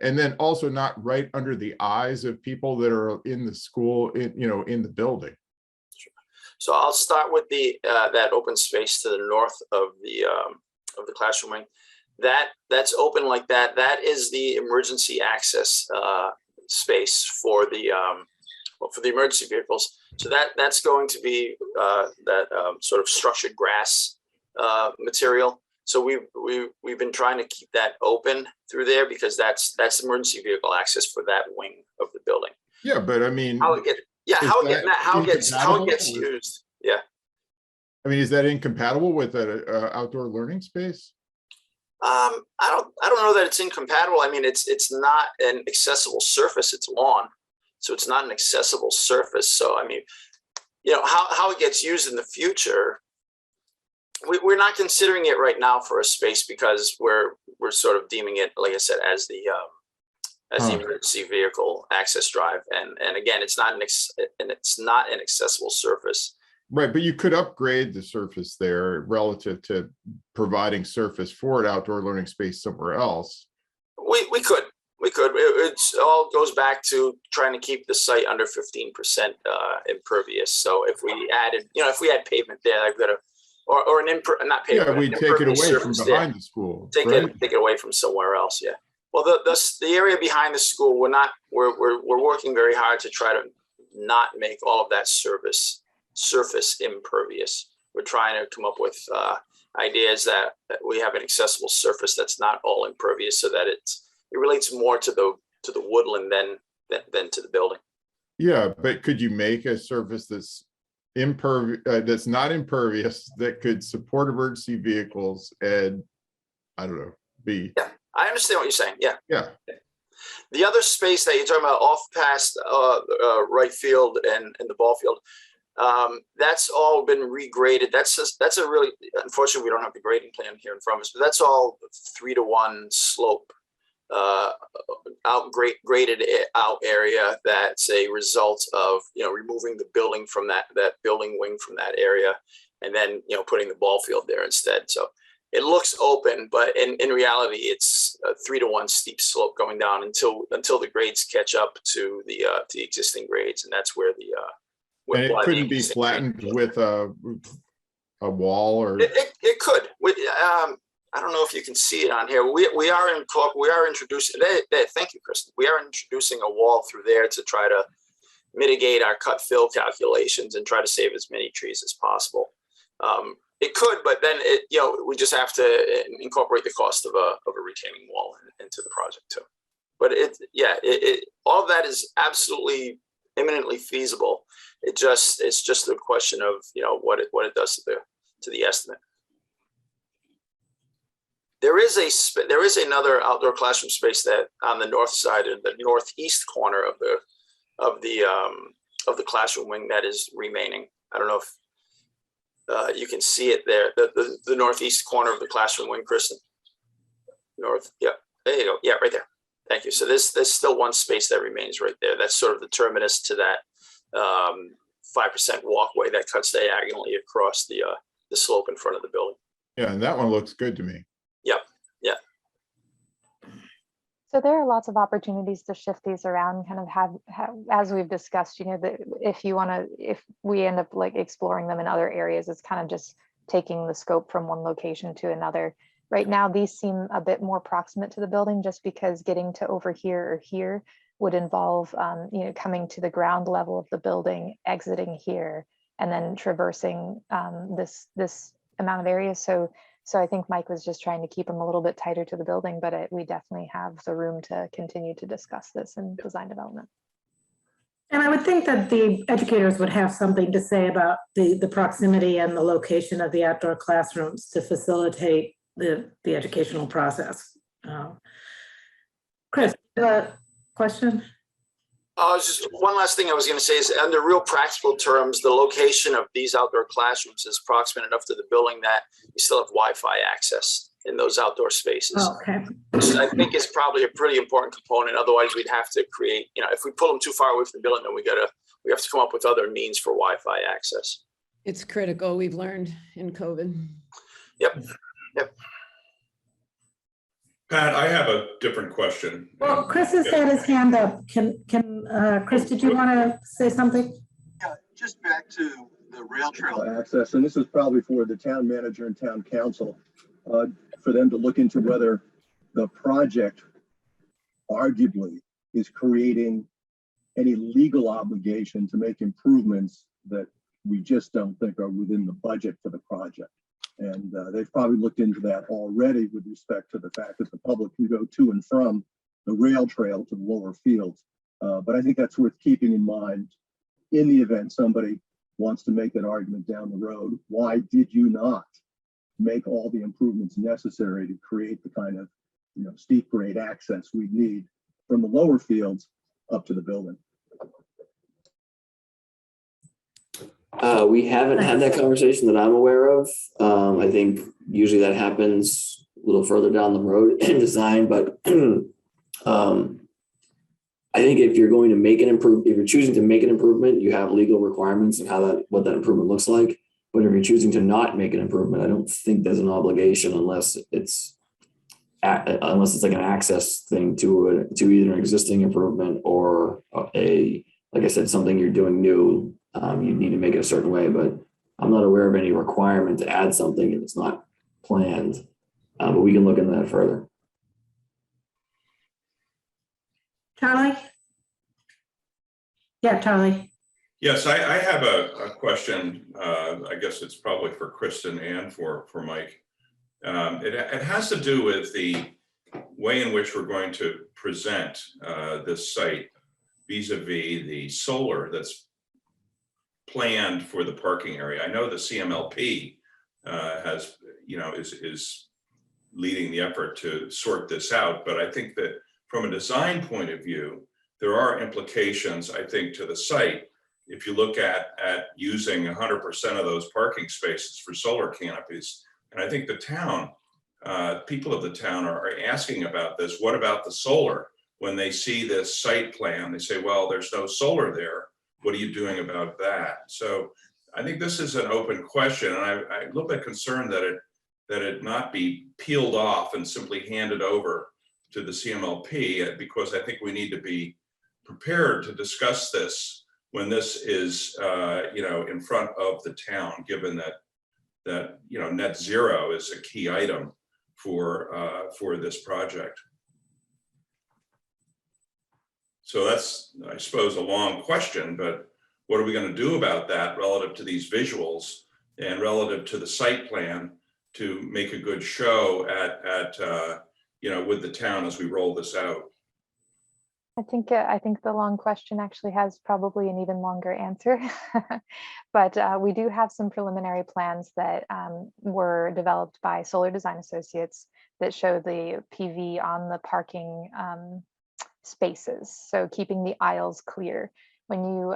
And then also not right under the eyes of people that are in the school, in the building. So I'll start with the that open space to the north of the classroom wing. That's open like that. That is the emergency access space for the emergency vehicles. So that's going to be that sort of structured grass material. So we've been trying to keep that open through there because that's emergency vehicle access for that wing of the building. Yeah, but I mean, how it gets used. Yeah. I mean, is that incompatible with an outdoor learning space? I don't know that it's incompatible. I mean, it's not an accessible surface. It's lawn, so it's not an accessible surface. So I mean, how it gets used in the future. We're not considering it right now for a space because we're sort of deeming it, like I said, as the emergency vehicle access drive, and again, it's not an accessible surface. Right, but you could upgrade the surface there relative to providing surface for an outdoor learning space somewhere else. We could. It all goes back to trying to keep the site under 15% impervious. So if we added, if we had pavement there, I've got to. Or not pavement. Yeah, we take it away from behind the school. Take it away from somewhere else. Yeah. Well, the area behind the school, we're working very hard to try to not make all of that surface impervious. We're trying to come up with ideas that we have an accessible surface that's not all impervious, so that it relates more to the woodland than to the building. Yeah, but could you make a surface that's that's not impervious, that could support emergency vehicles and yeah, I understand what you're saying. Yeah. The other space that you're talking about off past right field and the ball field, that's all been regraded. That's a really, unfortunately, we don't have the grading plan here in front of us, but that's all 3-to-1 slope, graded out area. That's a result of removing the building from that building wing from that area, and then putting the ball field there instead. So it looks open, but in reality, it's a 3-to-1 steep slope going down until the grades catch up to the existing grades, and that's where the and it couldn't be flattened with a wall, or it could. I don't know if you can see it on here. We are introducing. Thank you, Kristen. We are introducing a wall through there to try to mitigate our cut fill calculations and try to save as many trees as possible. It could, but then we just have to incorporate the cost of a retaining wall into the project too. But all of that is absolutely imminently feasible. It's just a question of what it does to the estimate. There is another outdoor classroom space that on the north side, in the northeast corner of the classroom wing, that is remaining. I don't know if you can see it there, the northeast corner of the classroom wing, Kristen. North, yeah, there you go. Yeah, right there. Thank you. So there's still one space that remains right there. That's sort of the terminus to that 5% walkway that cuts diagonally across the slope in front of the building. Yeah, and that one looks good to me. Yep. Yeah. So there are lots of opportunities to shift these around, kind of have as we've discussed, that if we end up like exploring them in other areas, it's kind of just taking the scope from one location to another. Right now, these seem a bit more proximate to the building, just because getting to over here or here would involve, coming to the ground level of the building, exiting here, and then traversing this amount of area. So I think Mike was just trying to keep them a little bit tighter to the building, but we definitely have the room to continue to discuss this in design development. And I would think that the educators would have something to say about the proximity and the location of the outdoor classrooms to facilitate the educational process. Chris, question? Just one last thing I was going to say is, under real practical terms, the location of these outdoor classrooms is proximate enough to the building that you still have Wi-Fi access in those outdoor spaces. Oh, okay. Which I think is probably a pretty important component. Otherwise, we'd have to create, if we pull them too far away from the building, then we have to come up with other means for Wi-Fi access. It's critical. We've learned in COVID. Yep. Pat, I have a different question. Well, Chris has had his hand up. Chris, did you want to say something? Yeah, just back to the rail trail access, and this is probably for the town manager and town council, for them to look into whether the project arguably is creating any legal obligation to make improvements that we just don't think are within the budget for the project. And they've probably looked into that already with respect to the fact that the public can go to and from the rail trail to the lower fields. But I think that's worth keeping in mind in the event somebody wants to make that argument down the road. Why did you not make all the improvements necessary to create the kind of steep grade access we need from the lower fields up to the building? We haven't had that conversation that I'm aware of. I think usually that happens a little further down the road in design, but I think if you're going to make an improvement, if you're choosing to make an improvement, you have legal requirements and what that improvement looks like. But if you're choosing to not make an improvement, I don't think there's an obligation unless it's like an access thing to either an existing improvement or like I said, something you're doing new. You need to make it a certain way, but I'm not aware of any requirement to add something if it's not planned. But we can look into that further. Charlie? Yeah, Charlie. Yes, I have a question. I guess it's probably for Kristen and for Mike. It has to do with the way in which we're going to present this site vis-a-vis the solar that's planned for the parking area. I know the CMLP has, is leading the effort to sort this out, but I think that from a design point of view, there are implications, I think, to the site. If you look at using 100% of those parking spaces for solar canopies, and I think the town, people of the town are asking about this. What about the solar? When they see this site plan, they say, well, there's no solar there. What are you doing about that? So I think this is an open question, and I'm a little bit concerned that it not be peeled off and simply handed over to the CMLP, because I think we need to be prepared to discuss this when this is, in front of the town, given that net zero is a key item for this project. So that's, I suppose, a long question, but what are we going to do about that relative to these visuals and relative to the site plan to make a good show with the town as we roll this out? I think the long question actually has probably an even longer answer, but we do have some preliminary plans that were developed by Solar Design Associates that show the PV on the parking spaces, so keeping the aisles clear. When you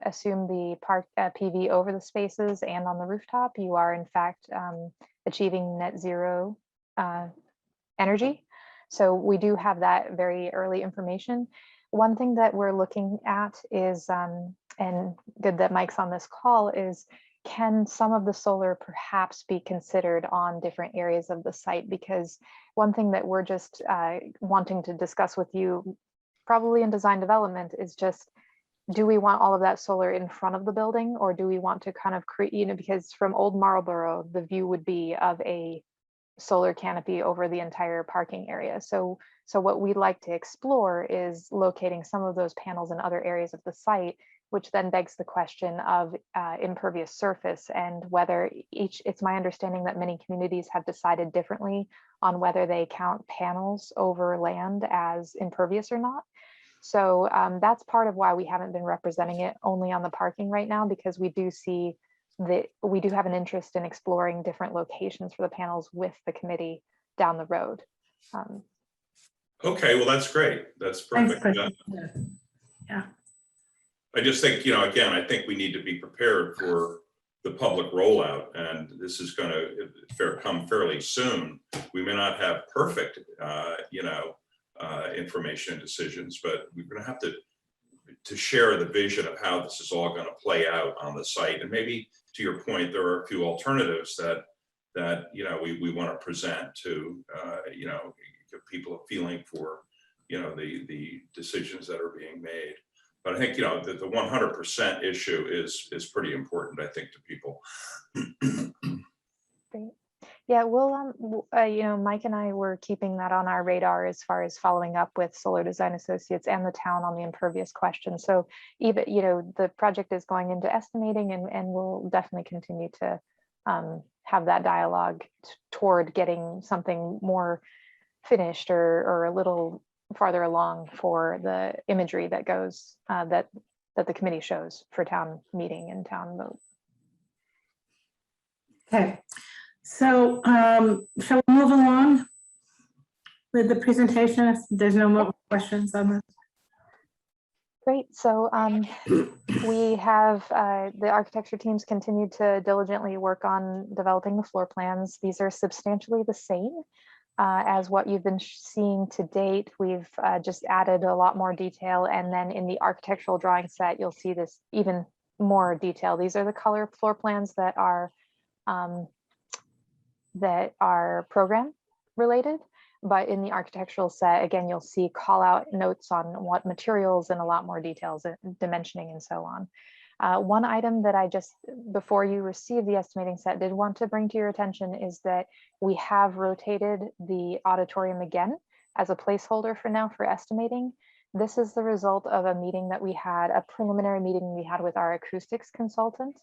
assume the PV over the spaces and on the rooftop, you are in fact achieving net zero energy. So we do have that very early information. One thing that we're looking at is, and good that Mike's on this call, is can some of the solar perhaps be considered on different areas of the site? Because one thing that we're just wanting to discuss with you, probably in design development, is just, do we want all of that solar in front of the building, or do we want to kind of create, because from Old Marlborough, the view would be of a solar canopy over the entire parking area. So what we'd like to explore is locating some of those panels in other areas of the site, which then begs the question of impervious surface and whether it's my understanding that many communities have decided differently on whether they count panels over land as impervious or not. So that's part of why we haven't been representing it only on the parking right now, because we do see that we do have an interest in exploring different locations for the panels with the committee down the road. Okay, well, that's great. That's perfect. Thanks, yeah. I just think, you know, again, I think we need to be prepared for the public rollout, and this is going to come fairly soon. We may not have perfect, you know, information and decisions, but we're going to have to share the vision of how this is all going to play out on the site. And maybe to your point, there are a few alternatives that you know, we want to present to, you know, give people a feeling for, you know, the decisions that are being made. But I think, you know, the 100% issue is pretty important, I think, to people. Great. Yeah, we'll, you know, Mike and I were keeping that on our radar as far as following up with Solar Design Associates and the town on the impervious question. So even, you know, the project is going into estimating, and we'll definitely continue to have that dialogue toward getting something more finished or a little farther along for the imagery that goes, that the committee shows for town meeting and town vote. Okay, so shall we move along with the presentation if there's no more questions on this? Great, so we have the architecture teams continue to diligently work on developing the floor plans. These are substantially the same as what you've been seeing to date. We've just added a lot more detail, and then in the architectural drawing set, you'll see this even more detail. These are the color floor plans that are program related, but in the architectural set, again, you'll see call out notes on what materials and a lot more details, dimensioning and so on. One item that I just, before you receive the estimating set, did want to bring to your attention is that we have rotated the auditorium again as a placeholder for now for estimating. This is the result of a meeting that we had, a preliminary meeting we had with our acoustics consultant,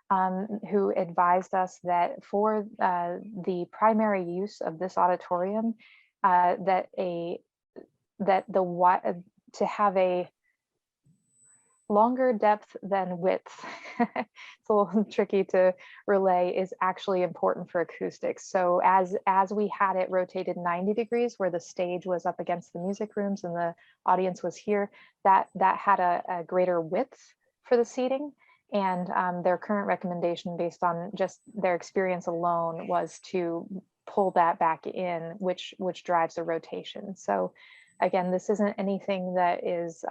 who advised us that for the primary use of this auditorium, to have a longer depth than width, it's a little tricky to relay, is actually important for acoustics. So as we had it rotated 90 degrees where the stage was up against the music rooms and the audience was here, that had a greater width for the seating. And their current recommendation based on just their experience alone was to pull that back in, which drives a rotation. So again, this isn't anything that is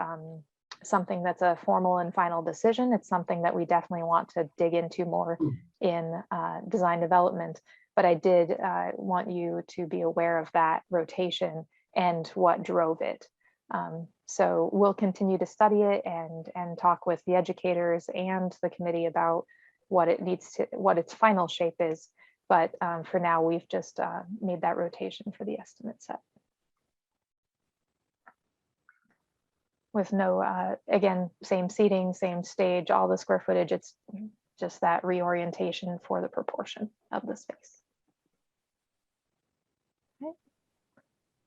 something that's a formal and final decision. It's something that we definitely want to dig into more in design development. But I did want you to be aware of that rotation and what drove it. So we'll continue to study it and talk with the educators and the committee about what its final shape is. But for now, we've just made that rotation for the estimate set. With no, again, same seating, same stage, all the square footage, it's just that reorientation for the proportion of the space. Okay.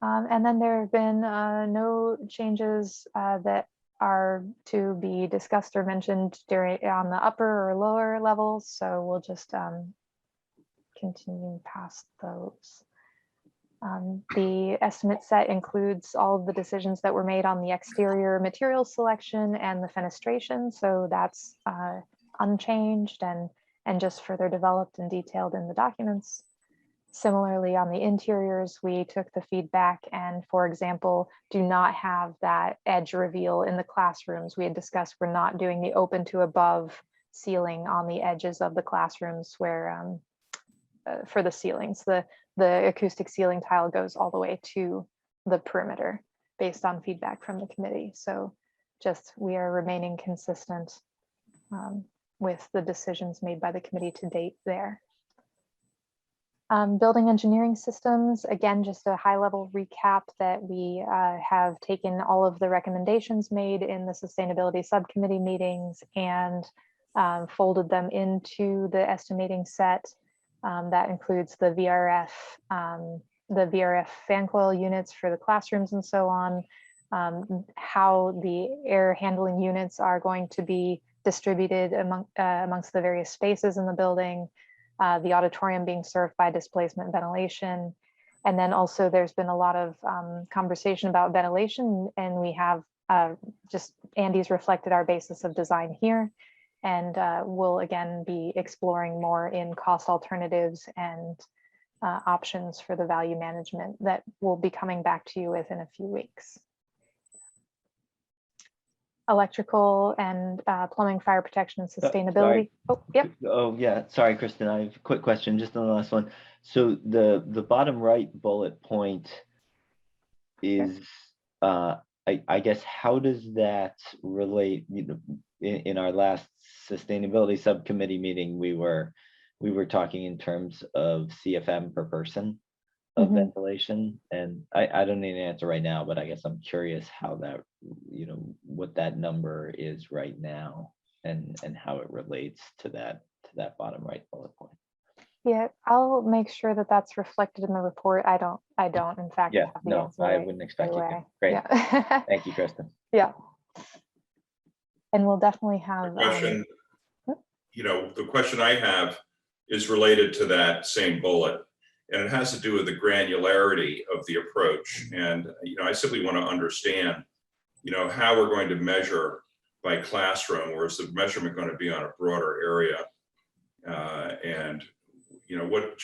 And then there have been no changes that are to be discussed or mentioned on the upper or lower levels. So we'll just continue past those. The estimate set includes all of the decisions that were made on the exterior material selection and the fenestration. So that's unchanged and just further developed and detailed in the documents. Similarly, on the interiors, we took the feedback and, for example, do not have that edge reveal in the classrooms. We had discussed we're not doing the open to above ceiling on the edges of the classrooms where for the ceilings, the acoustic ceiling tile goes all the way to the perimeter based on feedback from the committee. So just we are remaining consistent with the decisions made by the committee to date there. Building engineering systems, again, just a high level recap that we have taken all of the recommendations made in the sustainability subcommittee meetings and folded them into the estimating set. That includes the VRF fan coil units for the classrooms and so on, how the air handling units are going to be distributed amongst the various spaces in the building, the auditorium being served by displacement ventilation, And then also there's been a lot of conversation about ventilation, and we have just Andy's reflected our basis of design here. And we'll again be exploring more in cost alternatives and options for the value management that we'll be coming back to you with in a few weeks. Electrical and plumbing, fire protection, and sustainability. Oh, yep. Oh, yeah. Sorry, Kristen. I have a quick question just on the last one. So the bottom right bullet point is, I guess, how does that relate? You know, in our last sustainability subcommittee meeting, we were talking in terms of CFM per person of ventilation, and I don't need an answer right now, but I guess I'm curious how that, you know, what that number is right now, and how it relates to that bottom right bullet point. Yeah, I'll make sure that that's reflected in the report. I don't in fact Yeah, have the no, answer I right wouldn't expect you to. away. Great. Yeah. Thank you, Kristen. Yeah. And we'll definitely have Question, you know, the question I have is related to that same bullet, and it has to do with the granularity of the approach. And, you know, I simply want to understand, you know, how we're going to measure by classroom, or is the measurement going to be on a broader area? And, you know, what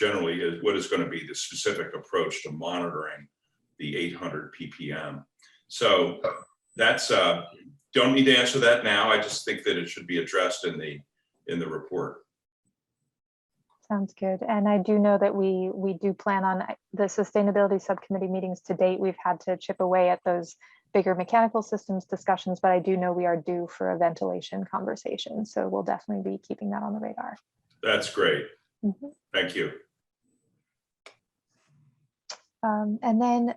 is going to be the specific approach to monitoring the 800 ppm? So that's, don't need to answer that now. I just think that it should be addressed in the report. Sounds good. And I do know that we do plan on the sustainability subcommittee meetings to date. We've had to chip away at those bigger mechanical systems discussions, but I do know we are due for a ventilation conversation. So we'll definitely be keeping that on the radar. That's great. Thank you. And then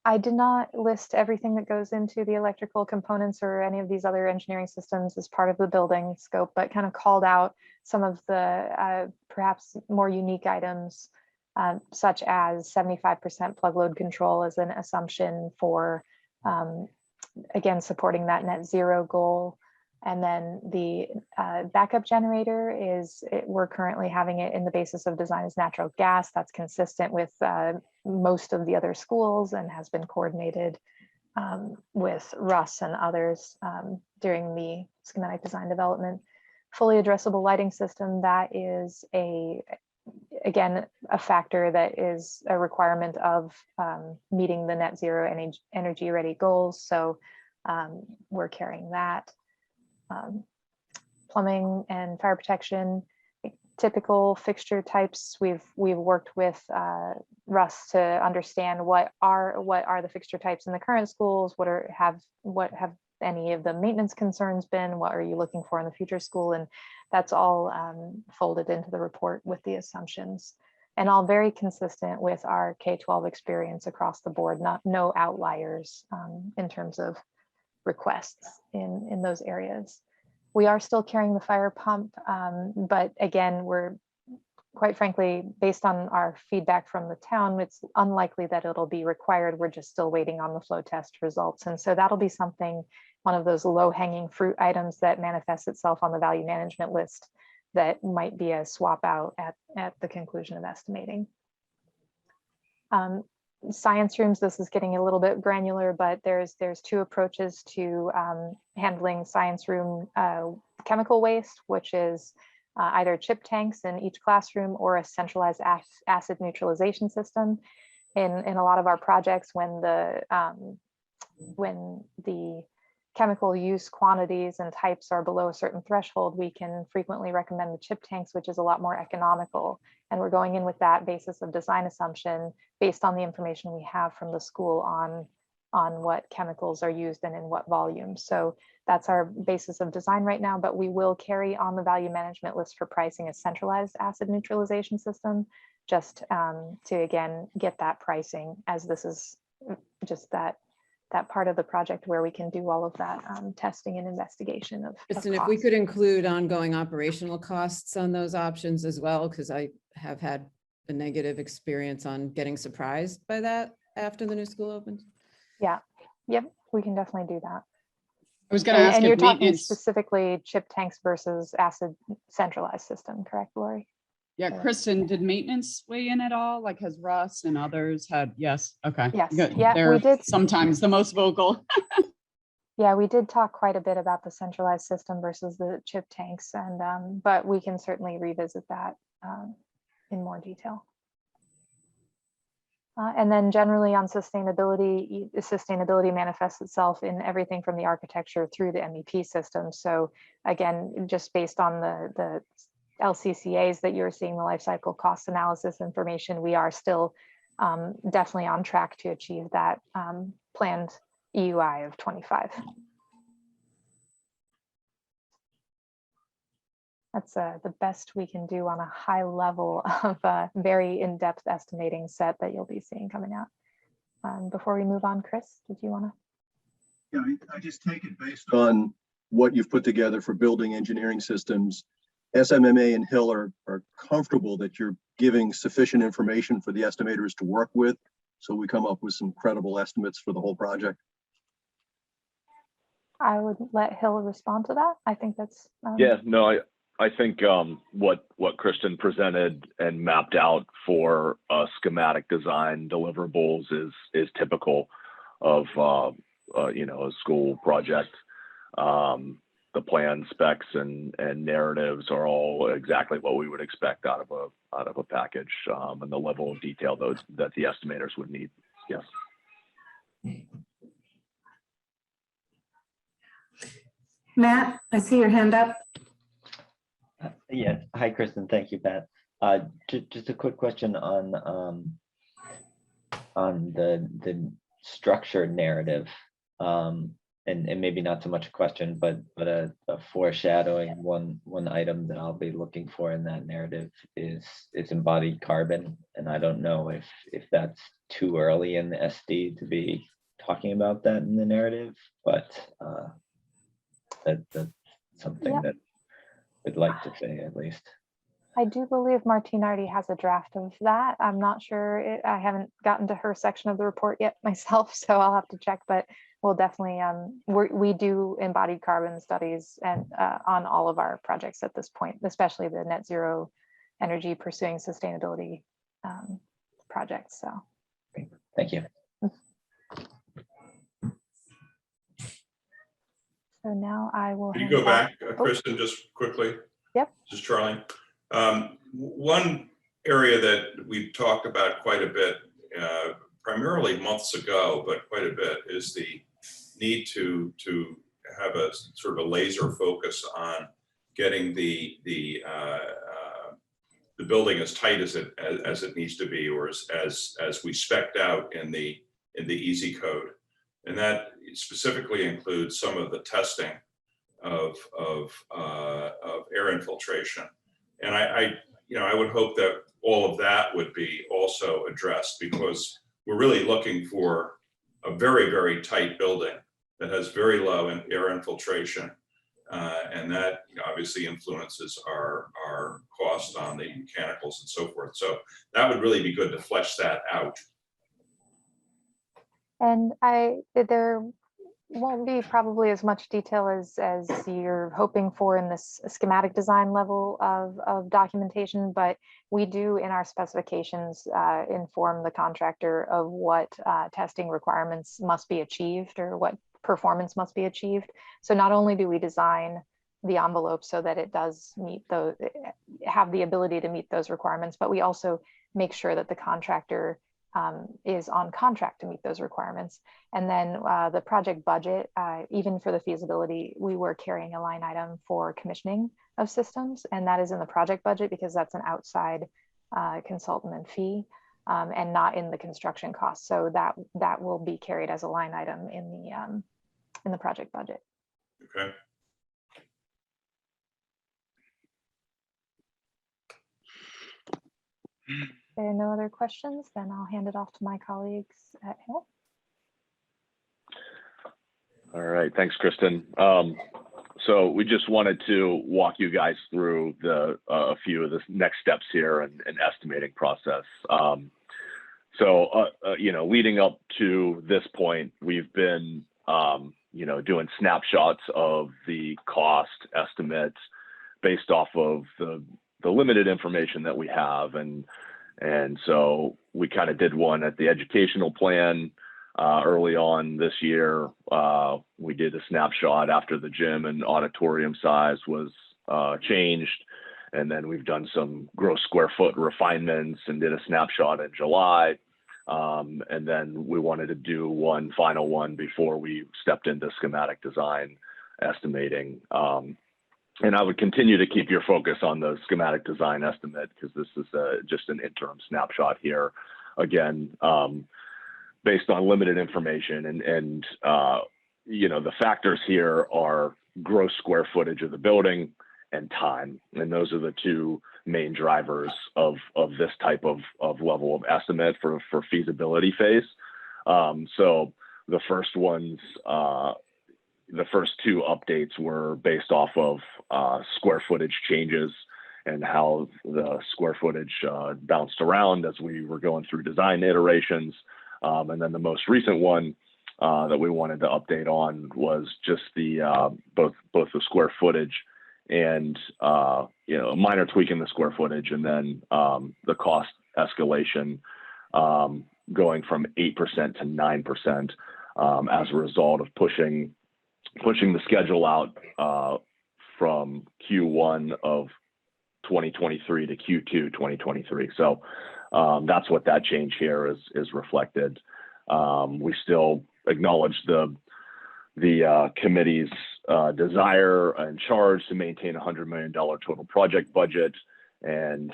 I did not list everything that goes into the electrical components or any of these other engineering systems as part of the building scope, but kind of called out some of the perhaps more unique items, such as 75% plug load control as an assumption for, again, supporting that net zero goal. And then the backup generator we're currently having it in the basis of design as natural gas. That's consistent with most of the other schools and has been coordinated with Russ and others during the schematic design development. Fully addressable lighting system, that is again, a factor that is a requirement of meeting the net zero energy ready goals. So we're carrying that. Plumbing and fire protection, typical fixture types. We've worked with Russ to understand what are the fixture types in the current schools. What have any of the maintenance concerns been? What are you looking for in the future school? And that's all folded into the report with the assumptions, and all very consistent with our K-12 experience across the board. No outliers in terms of requests in those areas. We are still carrying the fire pump, but again, we're quite frankly, based on our feedback from the town, it's unlikely that it'll be required. We're just still waiting on the flow test results. And so that'll be something, one of those low hanging fruit items that manifests itself on the value management list that might be a swap out at the conclusion of estimating. Science rooms, this is getting a little bit granular, but there's two approaches to handling science room chemical waste, which is either chip tanks in each classroom or a centralized acid neutralization system. In a lot of our projects, when the chemical use quantities and types are below a certain threshold, we can frequently recommend the chip tanks, which is a lot more economical. And we're going in with that basis of design assumption based on the information we have from the school on what chemicals are used and in what volume. So that's our basis of design right now, but we will carry on the value management list for pricing a centralized acid neutralization system, just to again get that pricing, as this is just that part of the project where we can do all of that testing and investigation of Kristen, if we could include ongoing operational costs on those options as well, because I have had a negative experience on getting surprised by that after the new school opens. Yeah, yep, we can definitely do that. I was going to ask and you're if talking maintenance, specifically chip tanks versus acid centralized system, correct, Lori? Yeah, Kristen, did maintenance weigh in at all? Like, has Russ and others had, yes, okay. Yes, Good. yeah, we They're did. sometimes the most vocal. Yeah, we did talk quite a bit about the centralized system versus the chip tanks, and but we can certainly revisit that in more detail. And then generally on sustainability, sustainability manifests itself in everything from the architecture through the MEP system. So again, just based on the LCCAs that you're seeing, the life cycle cost analysis information, we are still definitely on track to achieve that planned EUI of 25. That's the best we can do on a high level of a very in-depth estimating set that you'll be seeing coming out. Before we move on, Chris, did you want to? Yeah, I just take it based on what you've put together for building engineering systems. SMMA and Hill are comfortable that you're giving sufficient information for the estimators to work with, so we come up with some credible estimates for the whole project. I would let Hill respond to that. I think that's yeah, no, I think what Kristen presented and mapped out for schematic design deliverables is typical of you know, a school project. The plan specs and narratives are all exactly what we would expect out of a package, and the level of detail that the estimators would need. Yes. Matt, I see your hand up. Yeah. Hi, Kristen. Thank you, Pat. Just a quick question on the structured narrative, and maybe not so much a question, but a foreshadowing. One item that I'll be looking for in that narrative is embodied carbon, and I don't know if that's too early in the SD to be talking about that in the narrative, but that's something that I'd like to say at least. I do believe Martina already has a draft of that. I'm not sure. I haven't gotten to her section of the report yet myself, so I'll have to check, but we'll definitely, we do embodied carbon studies and on all of our projects at this point, especially the net zero energy pursuing sustainability projects. So. Thank you. So now I will. Can you go back, Kristen, just quickly? Yep. This is Charlie. One area that we've talked about quite a bit, primarily months ago, but quite a bit, is the need to have a sort of a laser focus on getting the building as tight as it needs to be, or as we spec'd out in the easy code. And that specifically includes some of the testing of air infiltration. And I would hope that all of that would be also addressed, because we're really looking for a very, very tight building that has very low air infiltration. And that obviously influences our cost on the mechanicals and so forth. So that would really be good to flesh that out. And there won't be probably as much detail as you're hoping for in this schematic design level of documentation, but we do in our specifications inform the contractor of what testing requirements must be achieved or what performance must be achieved. So not only do we design the envelope so that it does meet those, have the ability to meet those requirements, but we also make sure that the contractor is on contract to meet those requirements. And then the project budget, even for the feasibility, we were carrying a line item for commissioning of systems, and that is in the project budget because that's an outside consultant and fee, and not in the construction costs. So that will be carried as a line item in the project budget. Okay. If there are no other questions, then I'll hand it off to my colleagues at Hill. All right, thanks, Kristen. So we just wanted to walk you guys through a few of the next steps here and estimating process. Leading up to this point, we've been, doing snapshots of the cost estimates based off of the limited information that we have. And so we kind of did one at the educational plan early on this year. We did a snapshot after the gym and auditorium size was changed. And then we've done some gross square foot refinements and did a snapshot in July. And then we wanted to do one final one before we stepped into schematic design estimating. And I would continue to keep your focus on the schematic design estimate because this is just an interim snapshot here. Again, based on limited information and the factors here are gross square footage of the building and time. And those are the two main drivers of this type of level of estimate for feasibility phase. So the first ones, the first two updates were based off of square footage changes and how the square footage bounced around as we were going through design iterations. And then the most recent one that we wanted to update on was just the both the square footage and a minor tweak in the square footage, and then the cost escalation going from 8% to 9% as a result of pushing the schedule out from Q1 of 2023 to Q2 2023. So that's what that change here is reflected. We still acknowledge the committee's desire and charge to maintain $100 million total project budget, and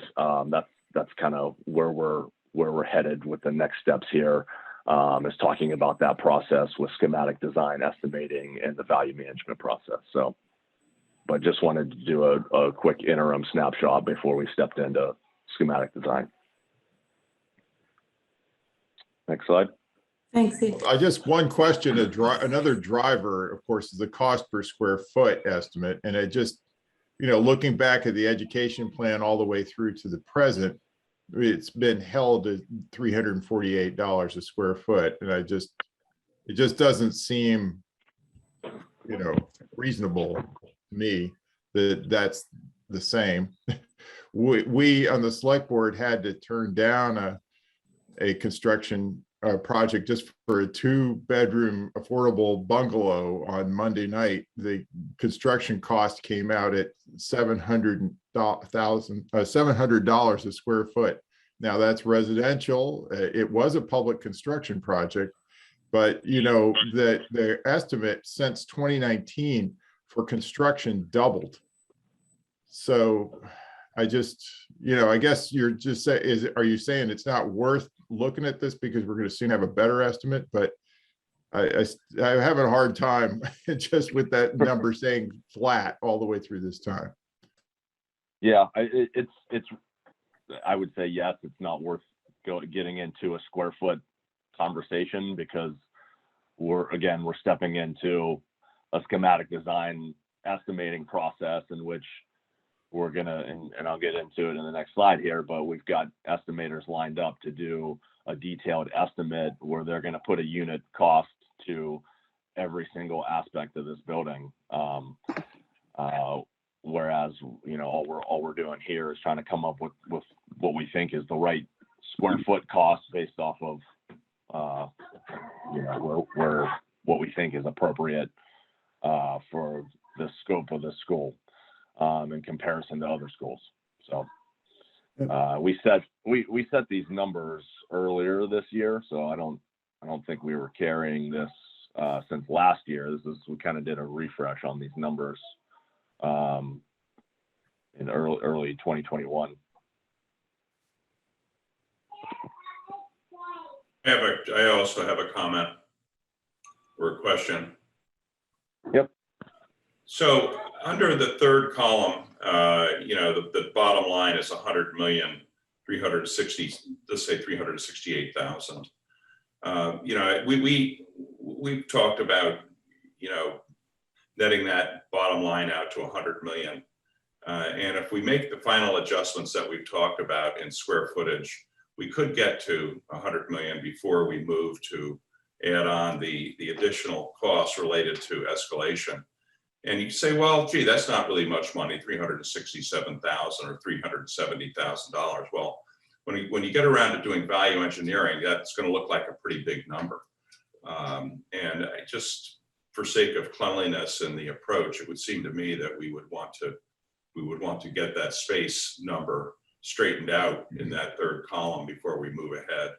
that's kind of where we're headed with the next steps here. Is talking about that process with schematic design, estimating, and the value management process. So, but just wanted to do a quick interim snapshot before we stepped into schematic design. Next slide. Thanks. I just one question, another driver, of course, is the cost per square foot estimate. And it just, looking back at the education plan all the way through to the present, it's been held at $348 a square foot. And it just doesn't seem, reasonable to me that that's the same. We on the select board had to turn down a construction project just for a 2-bedroom affordable bungalow on Monday night. The construction cost came out at $700 a square foot. Now that's residential. It was a public construction project, but the estimate since 2019 for construction doubled. So I just, I guess you're just saying, are you saying it's not worth looking at this because we're going to soon have a better estimate? But I have a hard time just with that number saying flat all the way through this time. Yeah, it's I would say yes, it's not worth getting into a square foot conversation because we're stepping into a schematic design estimating process in which we're gonna, and I'll get into it in the next slide here, but we've got estimators lined up to do a detailed estimate where they're gonna put a unit cost to every single aspect of this building. Whereas, all we're doing here is trying to come up with what we think is the right square foot cost based off of, where what we think is appropriate for the scope of the school in comparison to other schools. So we set these numbers earlier this year, so I don't think we were carrying this since last year. We kind of did a refresh on these numbers in early 2021. I also have a comment or a question. Yep. So under the third column, the bottom line is 100,360, let's say 368,000. We've talked about, netting that bottom line out to 100 million. And if we make the final adjustments that we've talked about in square footage, we could get to 100 million before we move to add on the additional costs related to escalation. And you say, well, gee, that's not really much money, $367,000 or $370,000. Well, when you get around to doing value engineering, that's going to look like a pretty big number. And I just, for sake of cleanliness and the approach, it would seem to me that we would want to get that space number straightened out in that third column before we move ahead.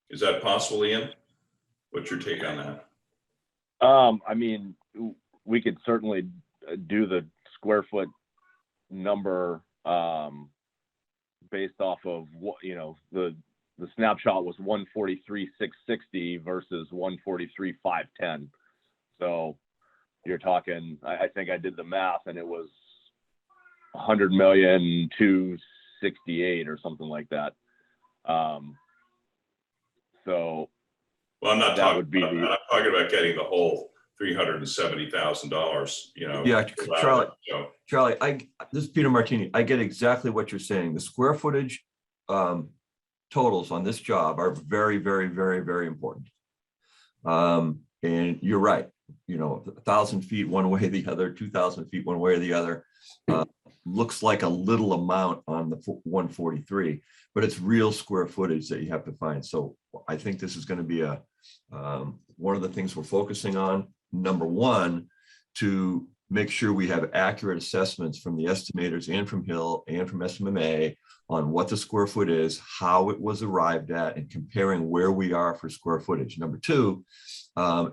Is that possible, Ian? What's your take on that? I mean, we could certainly do the square foot number based off of what, you know, the snapshot was 143,660 versus 143,510. So you're talking, I think I did the math and it was 100,268,000 or something like that. So well, I'm not talking I'm talking about getting the whole $370,000, you know. Yeah, Charlie, this is Peter Martini. I get exactly what you're saying. The square footage totals on this job are very, very, very, very important. And you're right. You know, 1,000 feet one way or the other, 2,000 feet one way or the other, looks like a little amount on the 143, but it's real square footage that you have to find. So I think this is going to be one of the things we're focusing on. Number one, to make sure we have accurate assessments from the estimators and from Hill and from SMMA on what the square foot is, how it was arrived at, and comparing where we are for square footage. Number two,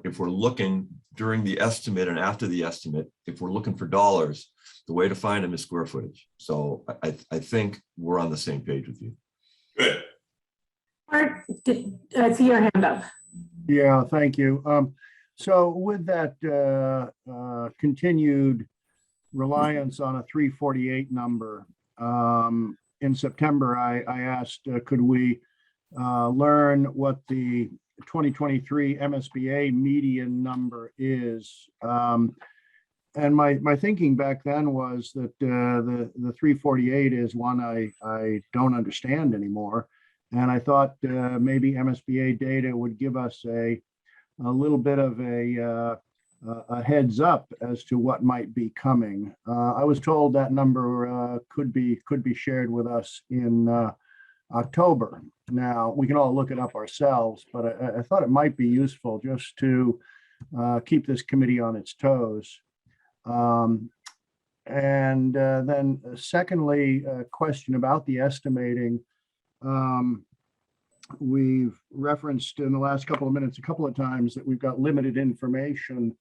if we're looking during the estimate and after the estimate, if we're looking for dollars, the way to find them is square footage. So I think we're on the same page with you. Good. Art, I see your hand up. Yeah, thank you. So with that continued reliance on a 348 number, in September, I asked, could we learn what the 2023 MSBA median number is? And my thinking back then was that the 348 is one I don't understand anymore. And I thought maybe MSBA data would give us a little bit of a heads up as to what might be coming. I was told that number could be shared with us in October. Now, we can all look it up ourselves, but I thought it might be useful just to keep this committee on its toes. And then secondly, a question about the estimating. We've referenced in the last couple of minutes a couple of times that we've got limited information.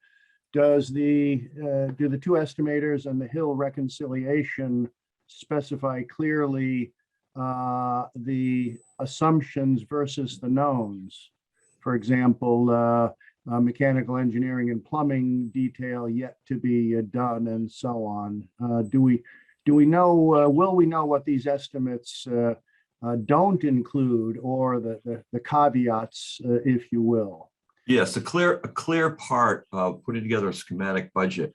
Do the two estimators and the Hill reconciliation specify clearly the assumptions versus the knowns? For example, mechanical engineering and plumbing detail yet to be done, and so on. Do we know? Will we know what these estimates don't include, or the caveats, if you will? Yes, a clear part of putting together a schematic budget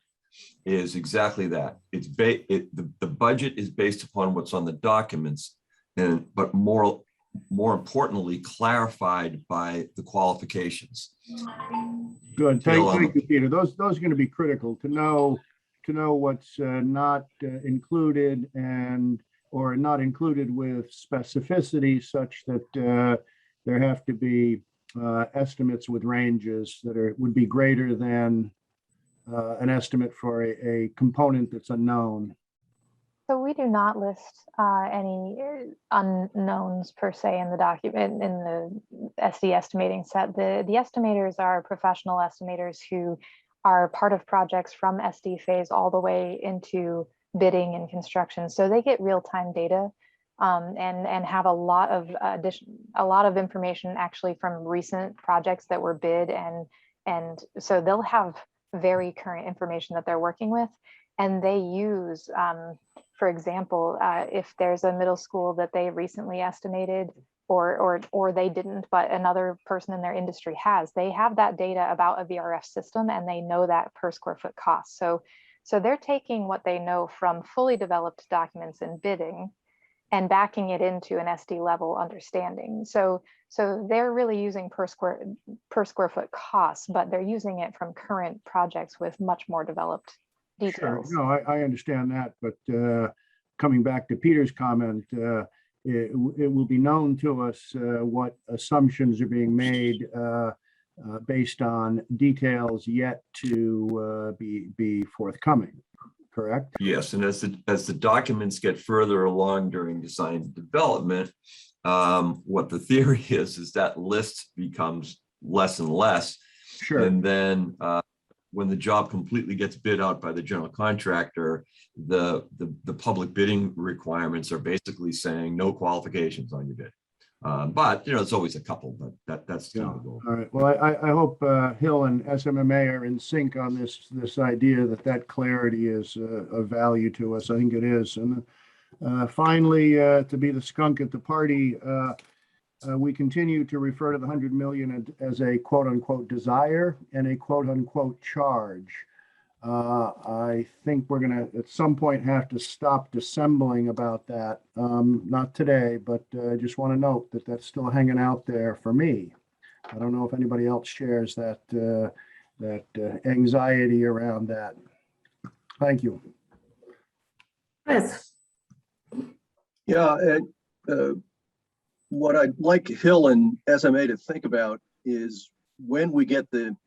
is exactly that. It's the budget is based upon what's on the documents, but more importantly, clarified by the qualifications. Good, thank you, Peter. Those are going to be critical to know what's not included or not included with specificity, such that there have to be estimates with ranges that would be greater than an estimate for a component that's unknown. So we do not list any unknowns per se in the document, in the SD estimating set. The estimators are professional estimators who are part of projects from SD phase all the way into bidding and construction. So they get real-time data and have a lot of information actually from recent projects that were bid, and so they'll have very current information that they're working with, and they use, for example, if there's a middle school that they recently estimated, or they didn't, but another person in their industry has, they have that data about a VRF system, and they know that per square foot cost. So they're taking what they know from fully developed documents in bidding and backing it into an SD level understanding. So they're really using per square foot costs, but they're using it from current projects with much more developed Sure, details. no, I understand that, but coming back to Peter's comment, it will be known to us what assumptions are being made based on details yet to be forthcoming, correct? Yes, and as the documents get further along during design development, what the theory is that list becomes less and less. Sure. And then when the job completely gets bid out by the general contractor, the public bidding requirements are basically saying no qualifications on your bid. But it's always a couple, but that's kind of the goal. All right. Well, I hope Hill and SMMA are in sync on this idea that clarity is of value to us. I think it is. And finally, to be the skunk at the party, we continue to refer to the 100 million as a quote unquote desire and a quote unquote charge. I think we're going to at some point have to stop dissembling about that. Not today, but I just want to note that that's still hanging out there for me. I don't know if anybody else shares that anxiety around that. Thank you. Chris. Yeah, what I'd like Hill and SMA to think about is when we get the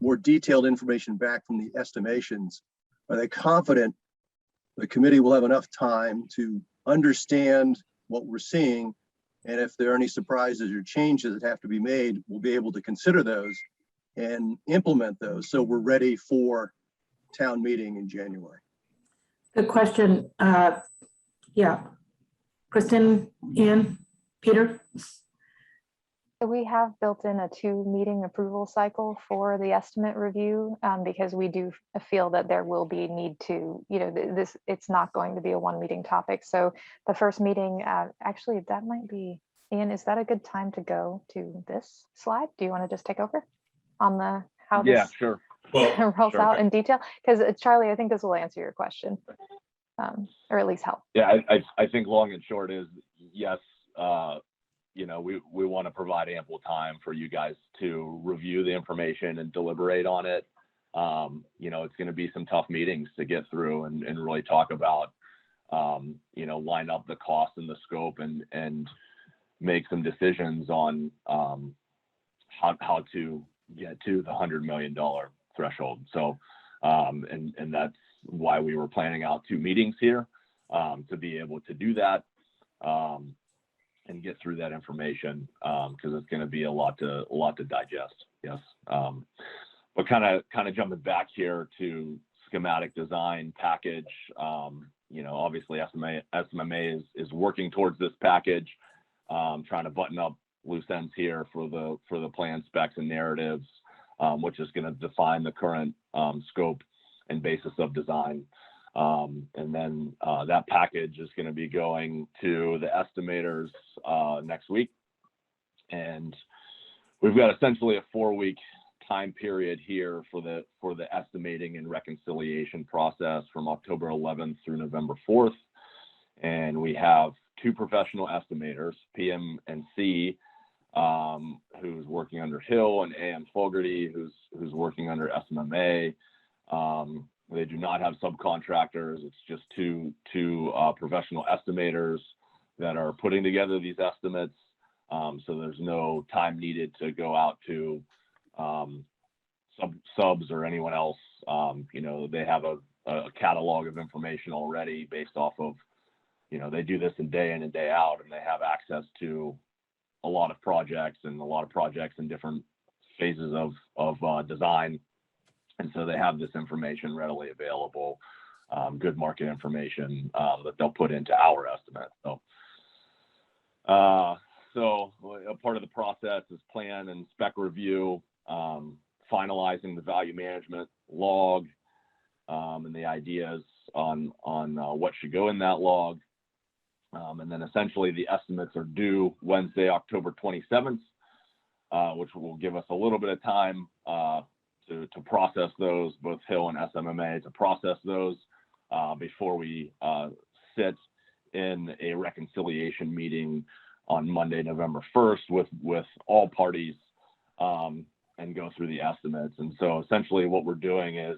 more detailed information back from the estimations, are they confident the committee will have enough time to understand what we're seeing? And if there are any surprises or changes that have to be made, we'll be able to consider those and implement those so we're ready for town meeting in January. Good question. Yeah. Kristen, Ian, Peter? So we have built in a 2-meeting approval cycle for the estimate review because we do feel that there will be need to, it's not going to be a 1-meeting topic. So the first meeting, actually, that might be, Ian, is that a good time to go to this slide? Do you want to just take over on the how this sure. rolls out in detail? Because Charlie, I think this will answer your question, or at least help. Yeah, I think long and short is yes. We want to provide ample time for you guys to review the information and deliberate on it. It's going to be some tough meetings to get through and really talk about, line up the cost and the scope and make some decisions on how to get to the $100 million threshold. So, and that's why we were planning out 2 meetings here to be able to do that. And get through that information because it's going to be a lot to digest. Yes, but kind of jumping back here to schematic design package. Obviously SMMA is working towards this package, trying to button up loose ends here for the plan specs and narratives, which is going to define the current scope and basis of design. And then that package is going to be going to the estimators next week. And we've got essentially a 4-week time period here for the estimating and reconciliation process from October 11th through November 4th. And we have 2 professional estimators, PM and C, who's working under Hill, and AM Fogarty, who's working under SMMA. They do not have subcontractors. It's just two professional estimators that are putting together these estimates. So there's no time needed to go out to subs or anyone else. They have a catalog of information already based off of, they do this in and day out, and they have access to a lot of projects in different phases of design. And so they have this information readily available, good market information that they'll put into our estimate. So a part of the process is plan and spec review, finalizing the value management log, and the ideas on what should go in that log. And then essentially the estimates are due Wednesday, October 27th, which will give us a little bit of time to process those, both Hill and SMMA, to process those before we sit in a reconciliation meeting on Monday, November 1st with all parties and go through the estimates. And so essentially what we're doing is,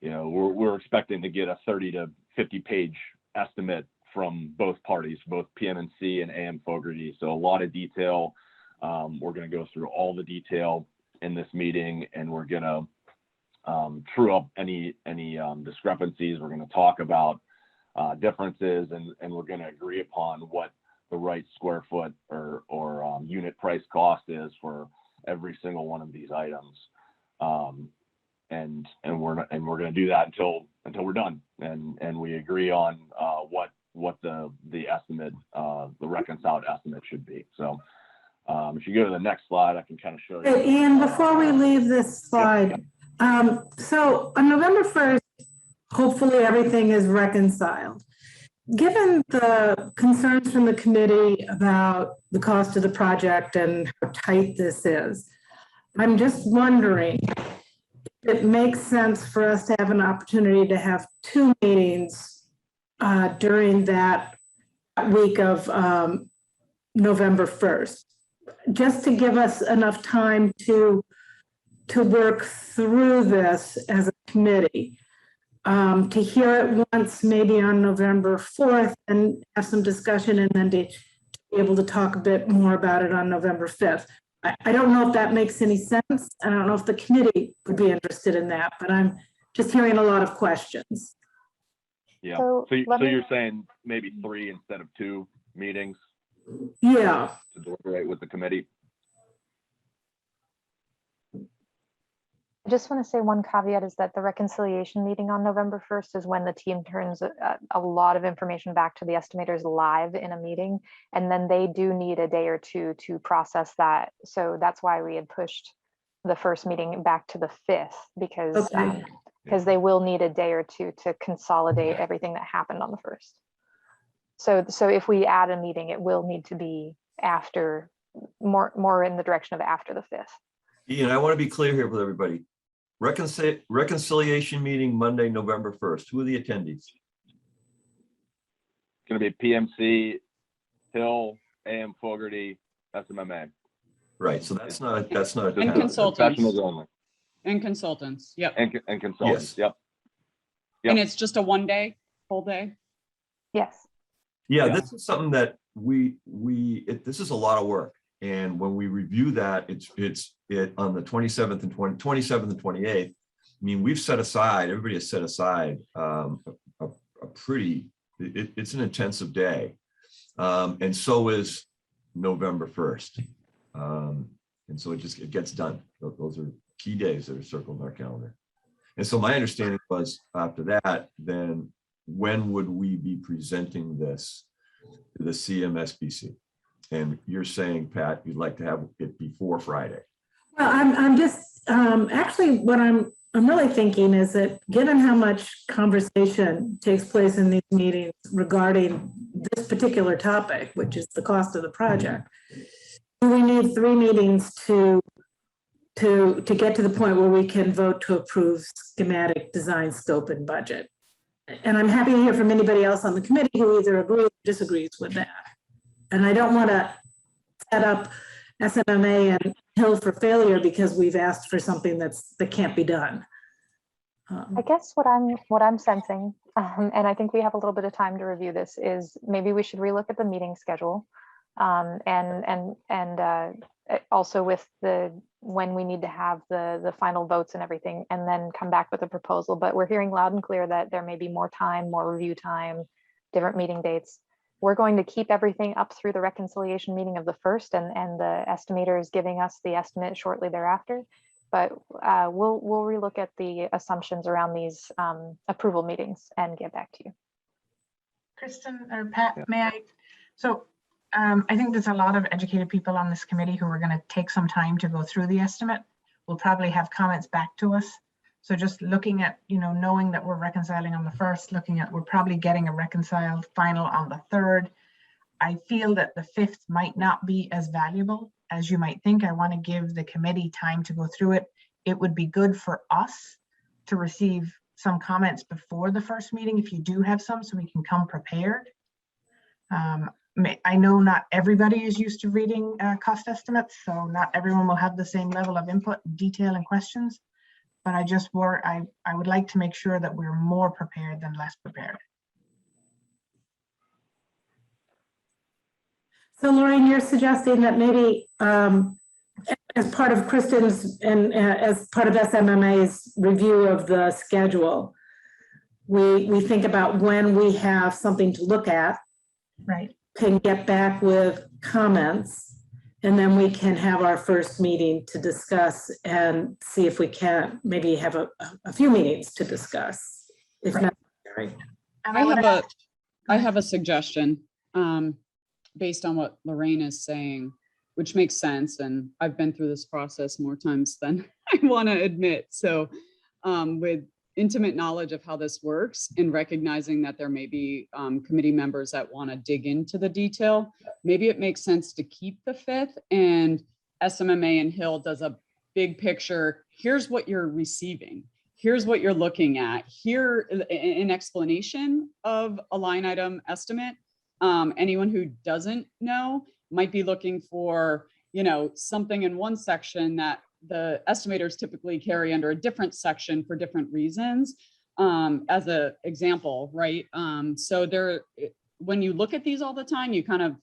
you know, we're expecting to get a 30 to 50 page estimate from both parties, both PM&C and AM Fogarty. So a lot of detail. We're going to go through all the detail in this meeting, and we're going to true up any discrepancies. We're going to talk about differences, and we're going to agree upon what the right square foot or unit price cost is for every single one of these items. And we're going to do that until we're done, and we agree on what the estimate, the reconciled estimate should be. So if you go to the next slide, I can kind of show you. Hey, Ian, before we leave this slide, so on November 1st, hopefully everything is reconciled. Given the concerns from the committee about the cost of the project and how tight this is, I'm just wondering if it makes sense for us to have an opportunity to have 2 meetings during that week of November 1st, just to give us enough time to work through this as a committee. To hear it once, maybe on November 4th, and have some discussion, and then to be able to talk a bit more about it on November 5th. I don't know if that makes any sense. I don't know if the committee would be interested in that, but I'm just hearing a lot of questions. Yeah. So So let me- you're saying maybe 3 instead of 2 meetings Yeah. to deliberate with the committee? I just want to say one caveat is that the reconciliation meeting on November 1st is when the team turns a lot of information back to the estimators live in a meeting, and then they do need a day or two to process that. So that's why we had pushed the first meeting back to the 5th, because Okay. they will need a day or two to consolidate everything that happened on the 1st. So if we add a meeting, it will need to be after, more in the direction of after the 5th. Ian, I want to be clear here with everybody. Reconciliation meeting Monday, November 1st. Who are the attendees? It's going to be PMC, Hill, AM Fogarty, SMMA. Right. So that's not a And town. consultants. Professionals only. And consultants, yep. And consultants. Yes. Yep. And it's just a 1 day, full day? Yes. Yeah, Yeah. this is something that this is a lot of work. And when we review that, it's on the 27th and 28th. I mean, we've set aside, everybody has set aside a pretty, it's an intensive day. And so is November 1st. And so it gets done. Those are key days that are circled in our calendar. And so my understanding was after that, then when would we be presenting this to the CMSBC? And you're saying, Pat, you'd like to have it before Friday. Well, I'm just actually what I'm really thinking is that given how much conversation takes place in these meetings regarding this particular topic, which is the cost of the project, do we need 3 meetings to get to the point where we can vote to approve schematic design scope and budget? And I'm happy to hear from anybody else on the committee who either agrees or disagrees with that. And I don't want to set up SMMA and Hill for failure because we've asked for something that can't be done. I guess what I'm sensing, and I think we have a little bit of time to review this, is maybe we should relook at the meeting schedule, and also with when we need to have the final votes and everything, and then come back with a proposal. But we're hearing loud and clear that there may be more time, more review time, different meeting dates. We're going to keep everything up through the reconciliation meeting of the 1st, and the estimator is giving us the estimate shortly thereafter. But we'll relook at the assumptions around these approval meetings and get back to you. Kristen or Pat, may I? So I think there's a lot of educated people on this committee who are going to take some time to go through the estimate. We'll probably have comments back to us. So just looking at, knowing that we're reconciling on the 1st, we're probably getting a reconciled final on the 3rd. I feel that the 5th might not be as valuable as you might think. I want to give the committee time to go through it. It would be good for us to receive some comments before the 1st meeting, if you do have some, so we can come prepared. I know not everybody is used to reading cost estimates, so not everyone will have the same level of input, detail, and questions. But I would like to make sure that we're more prepared than less prepared. So Lorraine, you're suggesting that maybe as part of Kristen's and as part of SMMA's review of the schedule, we think about when we have something to look at, right? Can get back with comments, and then we can have our first meeting to discuss and see if we can maybe have a few meetings to discuss, if necessary. I have a suggestion based on what Lorraine is saying, which makes sense. And I've been through this process more times than I want to admit. So with intimate knowledge of how this works and recognizing that there may be committee members that want to dig into the detail, maybe it makes sense to keep the 5th, and SMMA and Hill does a big picture. Here's what you're receiving. Here's what you're looking at. Here, an explanation of a line item estimate. Anyone who doesn't know might be looking for, something in one section that the estimators typically carry under a different section for different reasons, as an example, right? So when you look at these all the time, you kind of,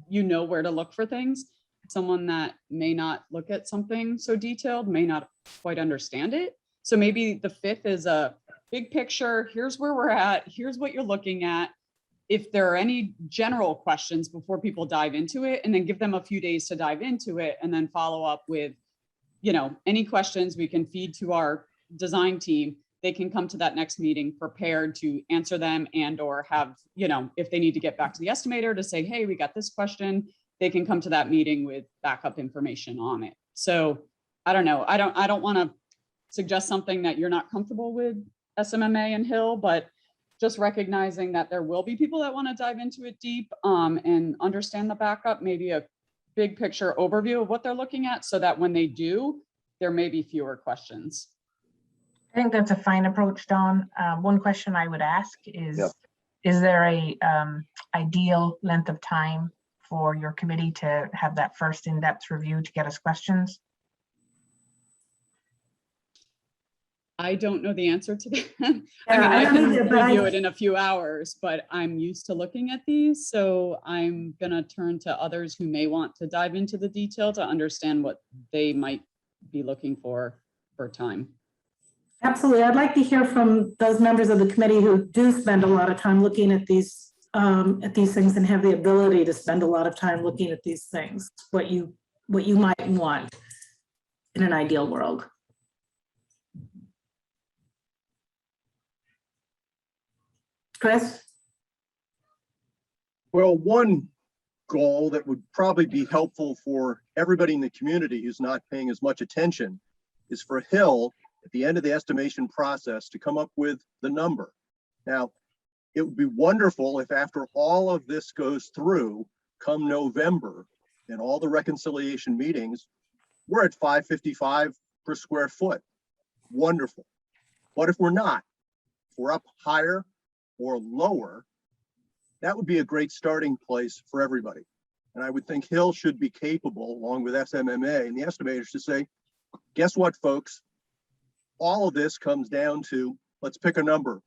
where to look for things. Someone that may not look at something so detailed may not quite understand it. So maybe the 5th is a big picture. Here's where we're at. Here's what you're looking at. If there are any general questions before people dive into it, and then give them a few days to dive into it, and then follow up with, any questions we can feed to our design team. They can come to that next meeting prepared to answer them, and or have, if they need to get back to the estimator to say, hey, we got this question, they can come to that meeting with backup information on it. So I don't know. I don't want to suggest something that you're not comfortable with, SMMA and Hill, but just recognizing that there will be people that want to dive into it deep and understand the backup, maybe a big picture overview of what they're looking at, so that when they do, there may be fewer questions. I think that's a fine approach, Dawn. One question I would ask is, is there a ideal length of time for your committee to have that first in-depth review to get us questions? I don't know the answer to that. I can either, but review it in a few hours, but I'm used to looking at these. So I'm gonna turn to others who may want to dive into the detail to understand what they might be looking for time. Absolutely. I'd like to hear from those members of the committee who do spend a lot of time looking at these things and have the ability to spend a lot of time looking at these things, what you might want in an ideal world. Chris? Well, one goal that would probably be helpful for everybody in the community who's not paying as much attention is for Hill at the end of the estimation process to come up with the number. Now, it would be wonderful if after all of this goes through come November and all the reconciliation meetings, we're at $555 per square foot. Wonderful. But if we're not, if we're up higher or lower, that would be a great starting place for everybody. And I would think Hill should be capable, along with SMMA and the estimators, to say, guess what, folks? All of this comes down to, let's pick a number,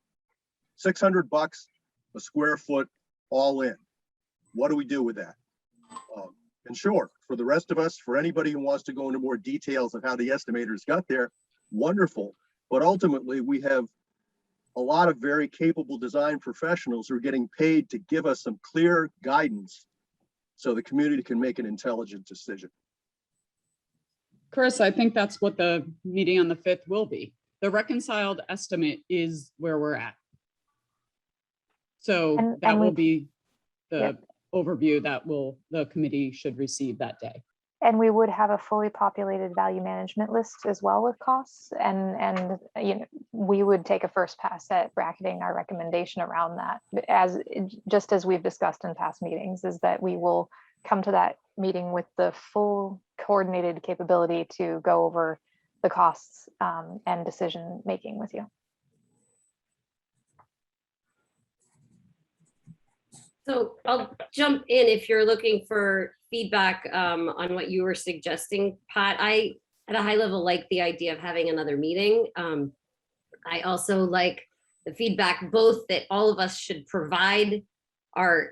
$600 a square foot all in. What do we do with that? And sure, for the rest of us, for anybody who wants to go into more details of how the estimators got there, wonderful. But ultimately, we have a lot of very capable design professionals who are getting paid to give us some clear guidance so the community can make an intelligent decision. Chris, I think that's what the meeting on the 5th will be. The reconciled estimate is where we're at. So that will be the overview that the committee should receive that day. And we would have a fully populated value management list as well with costs, and we would take a first pass at bracketing our recommendation around that. Just as we've discussed in past meetings, is that we will come to that meeting with the full coordinated capability to go over the costs and decision making with you. So I'll jump in if you're looking for feedback on what you were suggesting, Pat. I, at a high level, like the idea of having another meeting. I also like the feedback, both that all of us should provide our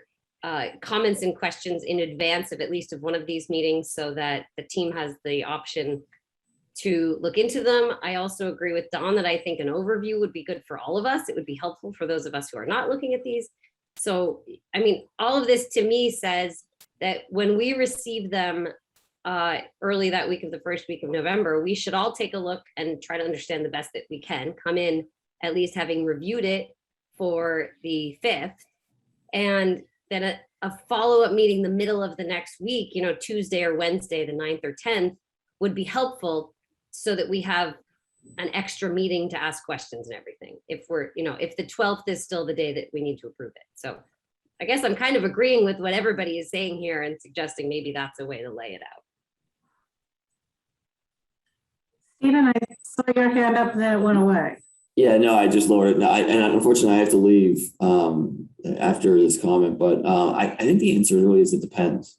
comments and questions in advance of at least of one of these meetings so that the team has the option to look into them. I also agree with Dawn that I think an overview would be good for all of us. It would be helpful for those of us who are not looking at these. So, I mean, all of this to me says that when we receive them early that week of the first week of November, we should all take a look and try to understand the best that we can, come in at least having reviewed it for the 5th, and then a follow-up meeting the middle of the next week, you know, Tuesday or Wednesday, the 9th or 10th, would be helpful so that we have an extra meeting to ask questions and everything. If we're, you know, if the 12th is still the day that we need to approve it. So I guess I'm kind of agreeing with what everybody is saying here and suggesting maybe that's a way to lay it out. Stephen, I saw your hand up and then it went away. Yeah, no, I just lowered it. No, and unfortunately, I have to leave after this comment. But I think the answer really is it depends.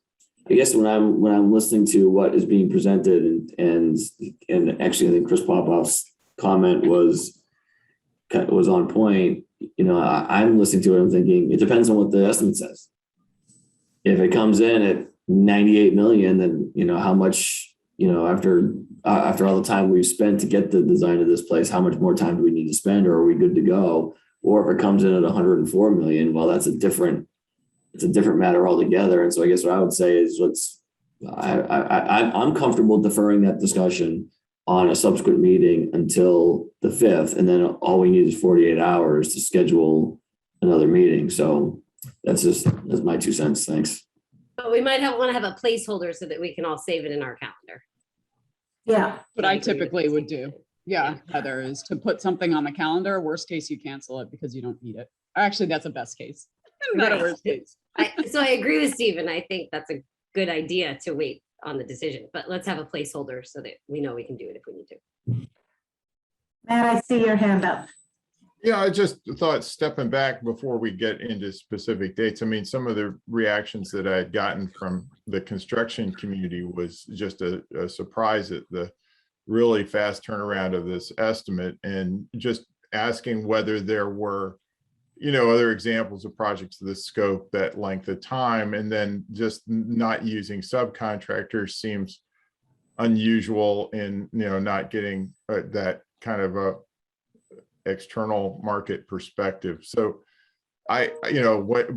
I guess when I'm listening to what is being presented, and actually, I think Chris Popoff's comment was on point. You know, I'm listening to it. I'm thinking it depends on what the estimate says. If it comes in at 98 million, then you know how much. You know, after all the time we've spent to get the design of this place, how much more time do we need to spend, or are we good to go? Or if it comes in at 104 million, well, it's a different matter altogether. And so I guess what I would say is I'm comfortable deferring that discussion on a subsequent meeting until the 5th, and then all we need is 48 hours to schedule another meeting. So that's my 2 cents. Thanks. But we might want to have a placeholder so that we can all save it in our calendar. Yeah. What I typically would do. Yeah, Heather, is to put something on the calendar. Worst case, you cancel it because you don't need it. Actually, that's a best case. Not a worst case. So I agree with Stephen. I think that's a good idea to wait on the decision, but let's have a placeholder so that we know we can do it if we need to. Matt, I see your hand up. Yeah, I just thought stepping back before we get into specific dates. I mean, some of the reactions that I had gotten from the construction community was just a surprise at the really fast turnaround of this estimate, and just asking whether there were, you know, other examples of projects of this scope, that length of time, and then just not using subcontractors seems unusual in, you know, not getting that kind of a external market perspective. So what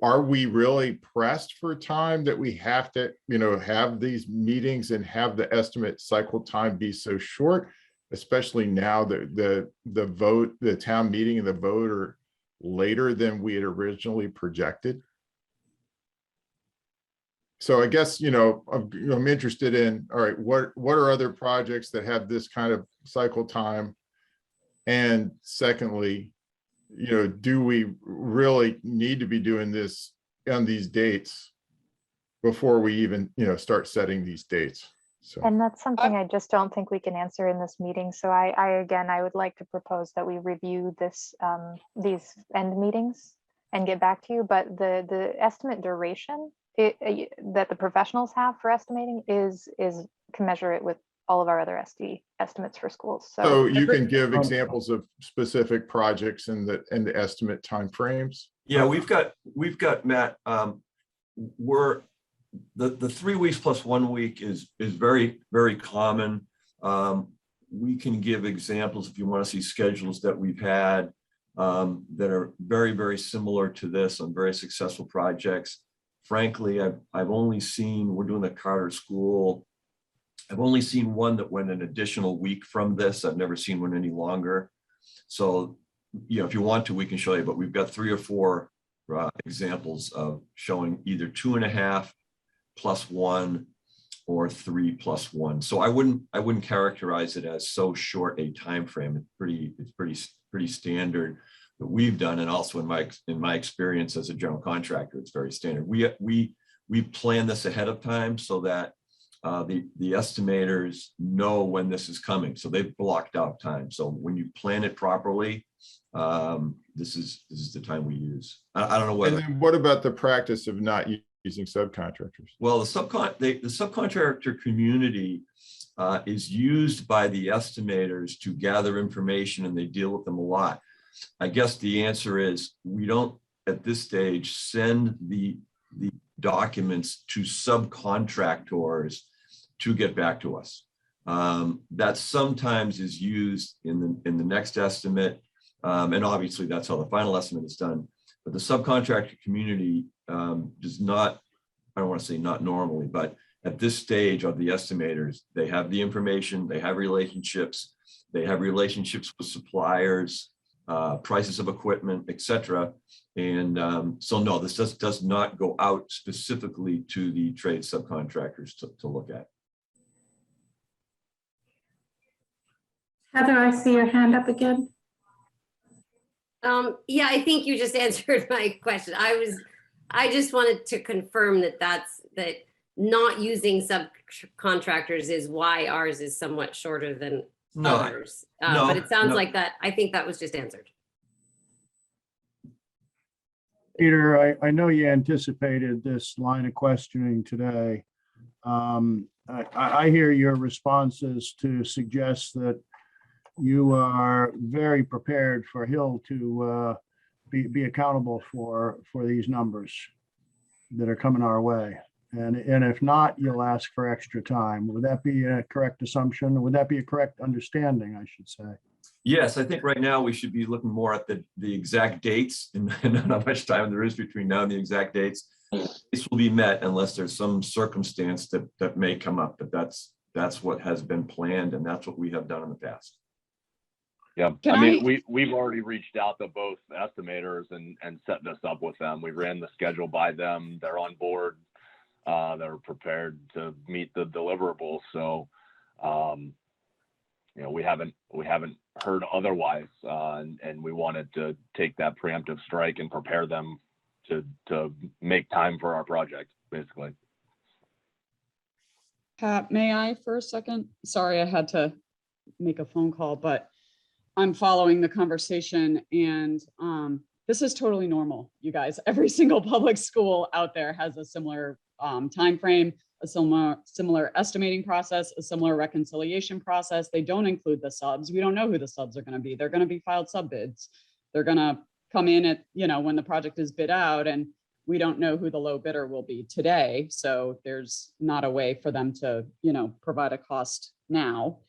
are we really pressed for time that we have to, you know, have these meetings and have the estimate cycle time be so short, especially now that the vote, the town meeting and the vote are later than we had originally projected? So I guess, you know, I'm interested in, all right, what are other projects that have this kind of cycle time? And secondly, you know, do we really need to be doing this on these dates before we even, you know, start setting these dates? So, and that's something I just don't think we can answer in this meeting. So I would like to propose that we review this, these end meetings and get back to you. But the estimate duration that the professionals have for estimating is commensurate with all of our other SD estimates for schools. So you can give examples of specific projects and the estimate timeframes. Yeah, we've got Matt. We're the 3 weeks plus 1 week is very, very common. We can give examples if you want to see schedules that we've had that are very, very similar to this on very successful projects. Frankly, I've only seen, we're doing the Carter School. I've only seen one that went an additional week from this. I've never seen one any longer. So, you know, if you want to, we can show you, but we've got 3 or 4 examples of showing either 2.5 plus 1 or 3 plus 1. So I wouldn't characterize it as so short a time frame. It's pretty standard that we've done, and also in my experience as a general contractor, it's very standard. We plan this ahead of time so that the estimators know when this is coming, so they've blocked out time. So when you plan it properly, this is the time we use. I don't know And whether. then what about the practice of not using subcontractors? Well, the subcontractor community is used by the estimators to gather information, and they deal with them a lot. I guess the answer is we don't at this stage send the documents to subcontractors to get back to us. That sometimes is used in the next estimate, and obviously that's how the final estimate is done. But the subcontractor community does not, I don't want to say not normally, but at this stage of the estimators, they have the information, they have relationships with suppliers, prices of equipment, etc. And so no, this does not go out specifically to the trade subcontractors to look at. Heather, I see your hand up again. Yeah, I think you just answered my question. I just wanted to confirm that not using subcontractors is why ours is somewhat shorter than others. But it sounds like that, I think that was just answered. Peter, I know you anticipated this line of questioning today. I hear your responses to suggest that you are very prepared for Hill to be accountable for these numbers that are coming our way. And if not, you'll ask for extra time. Would that be a correct assumption? Would that be a correct understanding, I should say? Yes, I think right now we should be looking more at the exact dates and not how much time there is between now and the exact dates. This will be met unless there's some circumstance that may come up, but that's what has been planned and that's what we have done in the past. Yeah, I mean, we've already reached out to both estimators and set this up with them. We ran the schedule by them. They're on board. They're prepared to meet the deliverables. So, you know, we haven't heard otherwise, and we wanted to take that preemptive strike and prepare them to make time for our project, basically. Pat, may I for a second? Sorry, I had to make a phone call, but I'm following the conversation, and this is totally normal, you guys. Every single public school out there has a similar time frame, a similar estimating process, a similar reconciliation process. They don't include the subs. We don't know who the subs are going to be. They're going to be filed sub bids. They're going to come in at, you know, when the project is bid out, and we don't know who the low bidder will be today. So there's not a way for them to, you know, provide a cost now.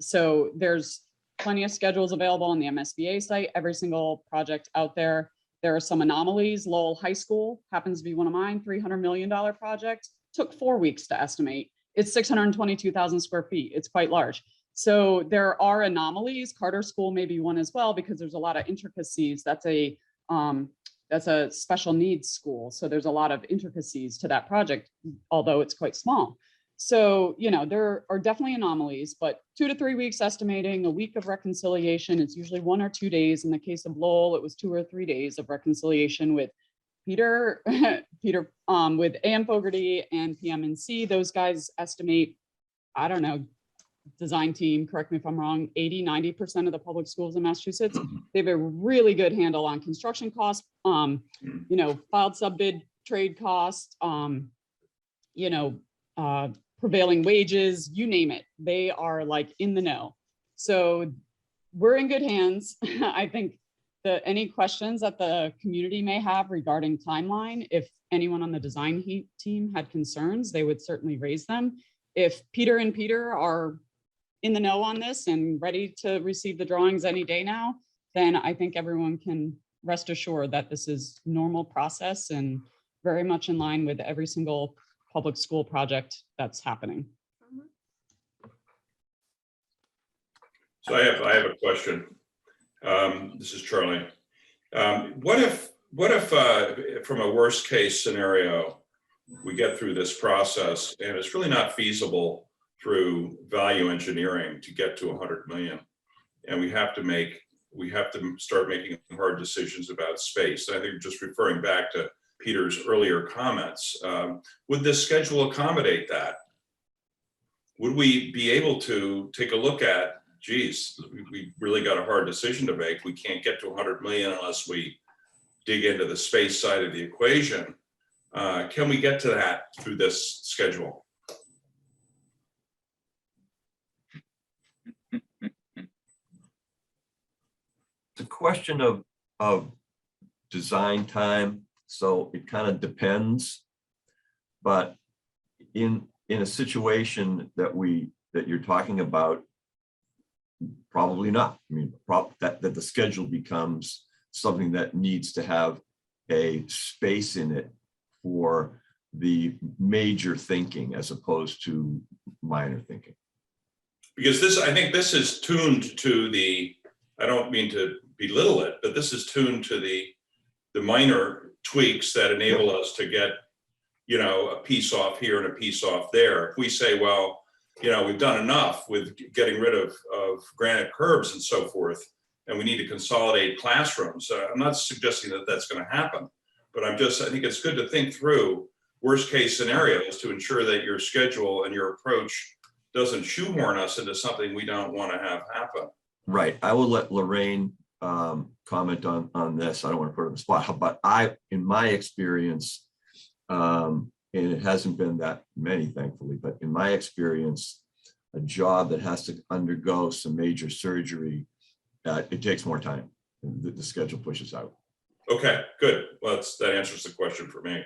So there's plenty of schedules available on the MSBA site. Every single project out there. There are some anomalies. Lowell High School happens to be one of mine, $300 million project. Took 4 weeks to estimate. It's 622,000 square feet. It's quite large. So there are anomalies. Carter School may be one as well, because there's a lot of intricacies. That's a special needs school. So there's a lot of intricacies to that project, although it's quite small. So, you know, there are definitely anomalies, but 2 to 3 weeks estimating, a week of reconciliation. It's usually 1 or 2 days. In the case of Lowell, it was 2 or 3 days of reconciliation with Peter, with AM Fogarty and PM&C. Those guys estimate, I don't know, design team, correct me if I'm wrong, 80–90% of the public schools in Massachusetts. They have a really good handle on construction costs, you know, filed sub bid trade costs, you know, prevailing wages, you name it. They are like in the know. So we're in good hands. I think that any questions that the community may have regarding timeline, if anyone on the design team had concerns, they would certainly raise them. If Peter and Peter are in the know on this and ready to receive the drawings any day now, then I think everyone can rest assured that this is normal process and very much in line with every single public school project that's happening. So I have a question. This is Charlie. What if from a worst case scenario, we get through this process and it's really not feasible through value engineering to get to 100 million, and we have to start making hard decisions about space. And I think just referring back to Peter's earlier comments, would this schedule accommodate that? Would we be able to take a look at geez, we really got a hard decision to make. We can't get to 100 million unless we dig into the space side of the equation. Can we get to that through this schedule? It's a question of design time, so it kind of depends. But in a situation that you're talking about, probably not. I mean, that the schedule becomes something that needs to have a space in it for the major thinking as opposed to minor thinking. Because this, I think this is tuned to the, I don't mean to belittle it, but this is tuned to the minor tweaks that enable us to get, you know, a piece off here and a piece off there. If we say, well, you know, we've done enough with getting rid of granite curbs and so forth, and we need to consolidate classrooms. I'm not suggesting that that's going to happen, but I think it's good to think through worst case scenarios to ensure that your schedule and your approach doesn't shoehorn us into something we don't want to have happen. Right. I will let Lorraine comment on this. I don't want to put her on the spot, but in my experience, and it hasn't been that many, thankfully, but in my experience, a job that has to undergo some major surgery, it takes more time. The schedule pushes out. Okay, good. Well, that answers the question for me.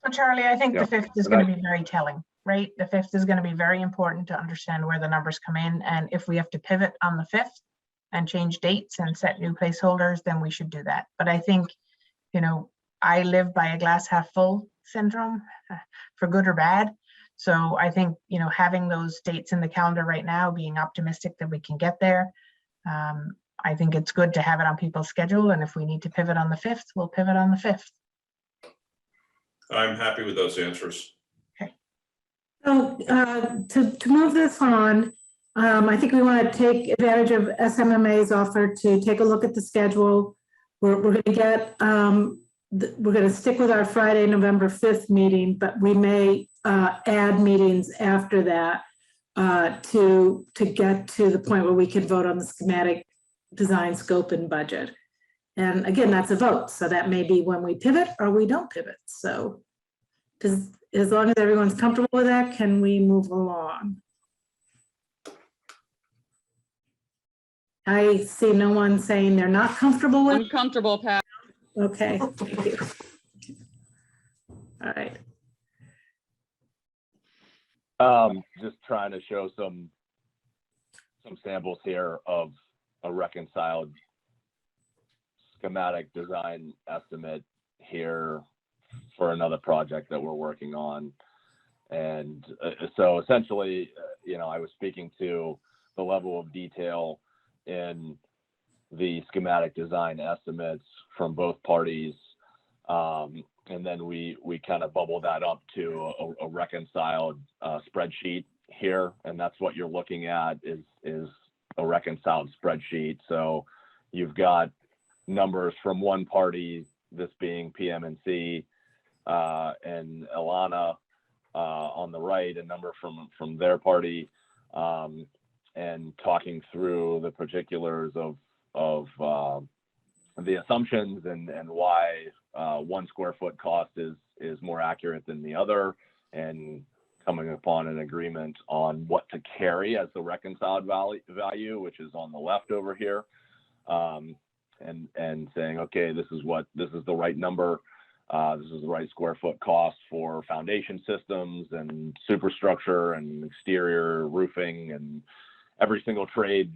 So Charlie, I think the 5th is going to be very telling, right? The 5th is going to be very important to understand where the numbers come in. And if we have to pivot on the 5th and change dates and set new placeholders, then we should do that. But I think, you know, I live by a glass half full syndrome, for good or bad. So I think, you know, having those dates in the calendar right now, being optimistic that we can get there, I think it's good to have it on people's schedule. And if we need to pivot on the 5th, we'll pivot on the 5th. I'm happy with those answers. Okay. So to move this on, I think we want to take advantage of SMMA's offer to take a look at the schedule. We're going to get, we're going to stick with our Friday, November 5th meeting, but we may add meetings after that to get to the point where we can vote on the schematic design scope and budget. And again, that's a vote. So that may be when we pivot or we don't pivot. So as long as everyone's comfortable with that, can we move along? I see no one saying they're not comfortable with. I'm comfortable, Pat. Okay, thank you. All right. Just trying to show some samples here of a reconciled schematic design estimate here for another project that we're working on. And so essentially, you know, I was speaking to the level of detail in the schematic design estimates from both parties. And then we kind of bubble that up to a reconciled spreadsheet here. And that's what you're looking at is a reconciled spreadsheet. So you've got numbers from one party, this being PM&C, and Alana on the right, a number from their party, and talking through the particulars of the assumptions and why 1 square foot cost is more accurate than the other, and coming upon an agreement on what to carry as the reconciled value, which is on the left over here, and saying, okay, this is the right number. This is the right square foot cost for foundation systems and superstructure and exterior roofing and every single trade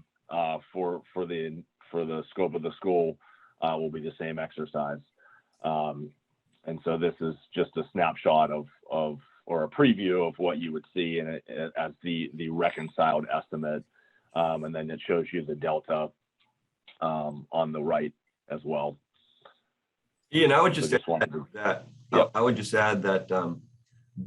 for the scope of the school will be the same exercise. And so this is just a snapshot of or a preview of what you would see in it as the reconciled estimate. And then it shows you the delta on the right as well. Ian, I would just add that I would just add that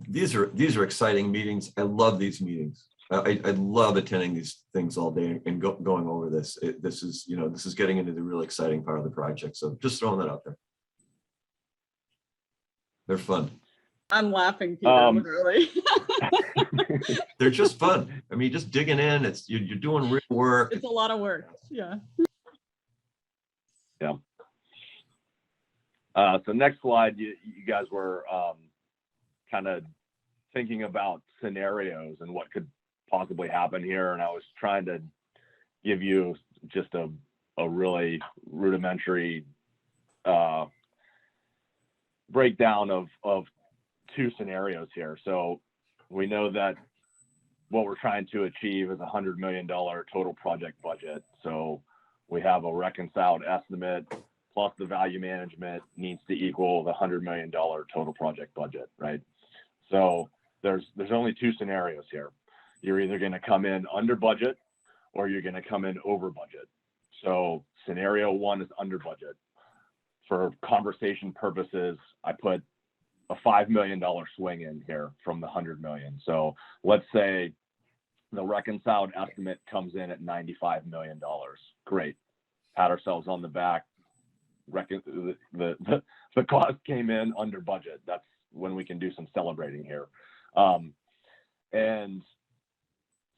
these are exciting meetings. I love these meetings. I love attending these things all day and going over this. This is getting into the really exciting part of the project. So just throwing that out there. They're fun. I'm laughing, Peter, literally. They're just fun. I mean, just digging in, you're doing real work. It's a lot of work, yeah. Yeah. So next slide, you guys were kind of thinking about scenarios and what could possibly happen here. And I was trying to give you just a really rudimentary breakdown of two scenarios here. So we know that what we're trying to achieve is $100 million total project budget. So we have a reconciled estimate plus the value management needs to equal the $100 million total project budget, right? So there's only two scenarios here. You're either going to come in under budget or you're going to come in over budget. So scenario one is under budget. For conversation purposes, I put a $5 million swing in here from the 100 million. So let's say the reconciled estimate comes in at $95 million. Great. Pat ourselves on the back. The cost came in under budget. That's when we can do some celebrating here. And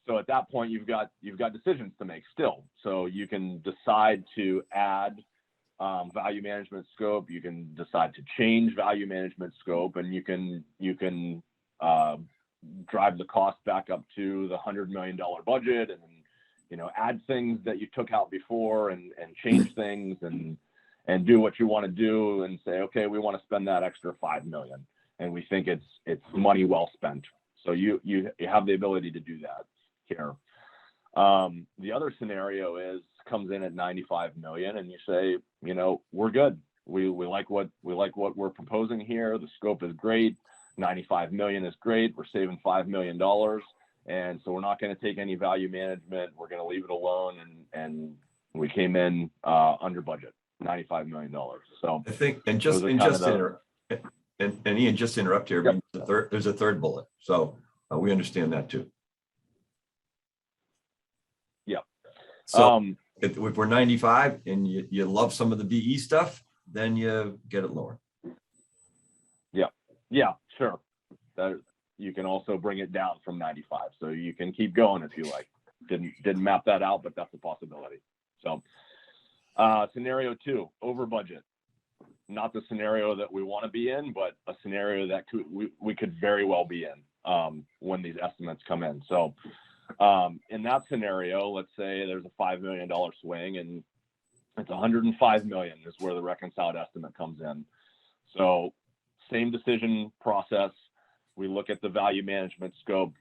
so at that point, you've got decisions to make still. So you can decide to add value management scope. You can decide to change value management scope, and you can drive the cost back up to the $100 million budget, and add things that you took out before, and change things, and do what you want to do, and say, okay, we want to spend that extra $5 million, and we think it's money well spent. So you have the ability to do that here. The other scenario comes in at 95 million, and you say, we're good. We like what we're proposing here. The scope is great. 95 million is great. We're saving $5 million, and so we're not going to take any value management. We're going to leave it alone, and we came in under budget, $95 million. So I think, and Ian, just to interrupt here. Yep. There's a third bullet, so we understand that too. So if we're 95 and you love some of the BE stuff, then you get it lower. Yeah, sure. You can also bring it down from 95. So you can keep going if you like. Didn't map that out, but that's a possibility. So scenario two, over budget. Not the scenario that we want to be in, but a scenario that we could very well be in when these estimates come in. So in that scenario, let's say there's a $5 million swing, and it's 105 million is where the reconciled estimate comes in. So same decision process. We look at the value management scope.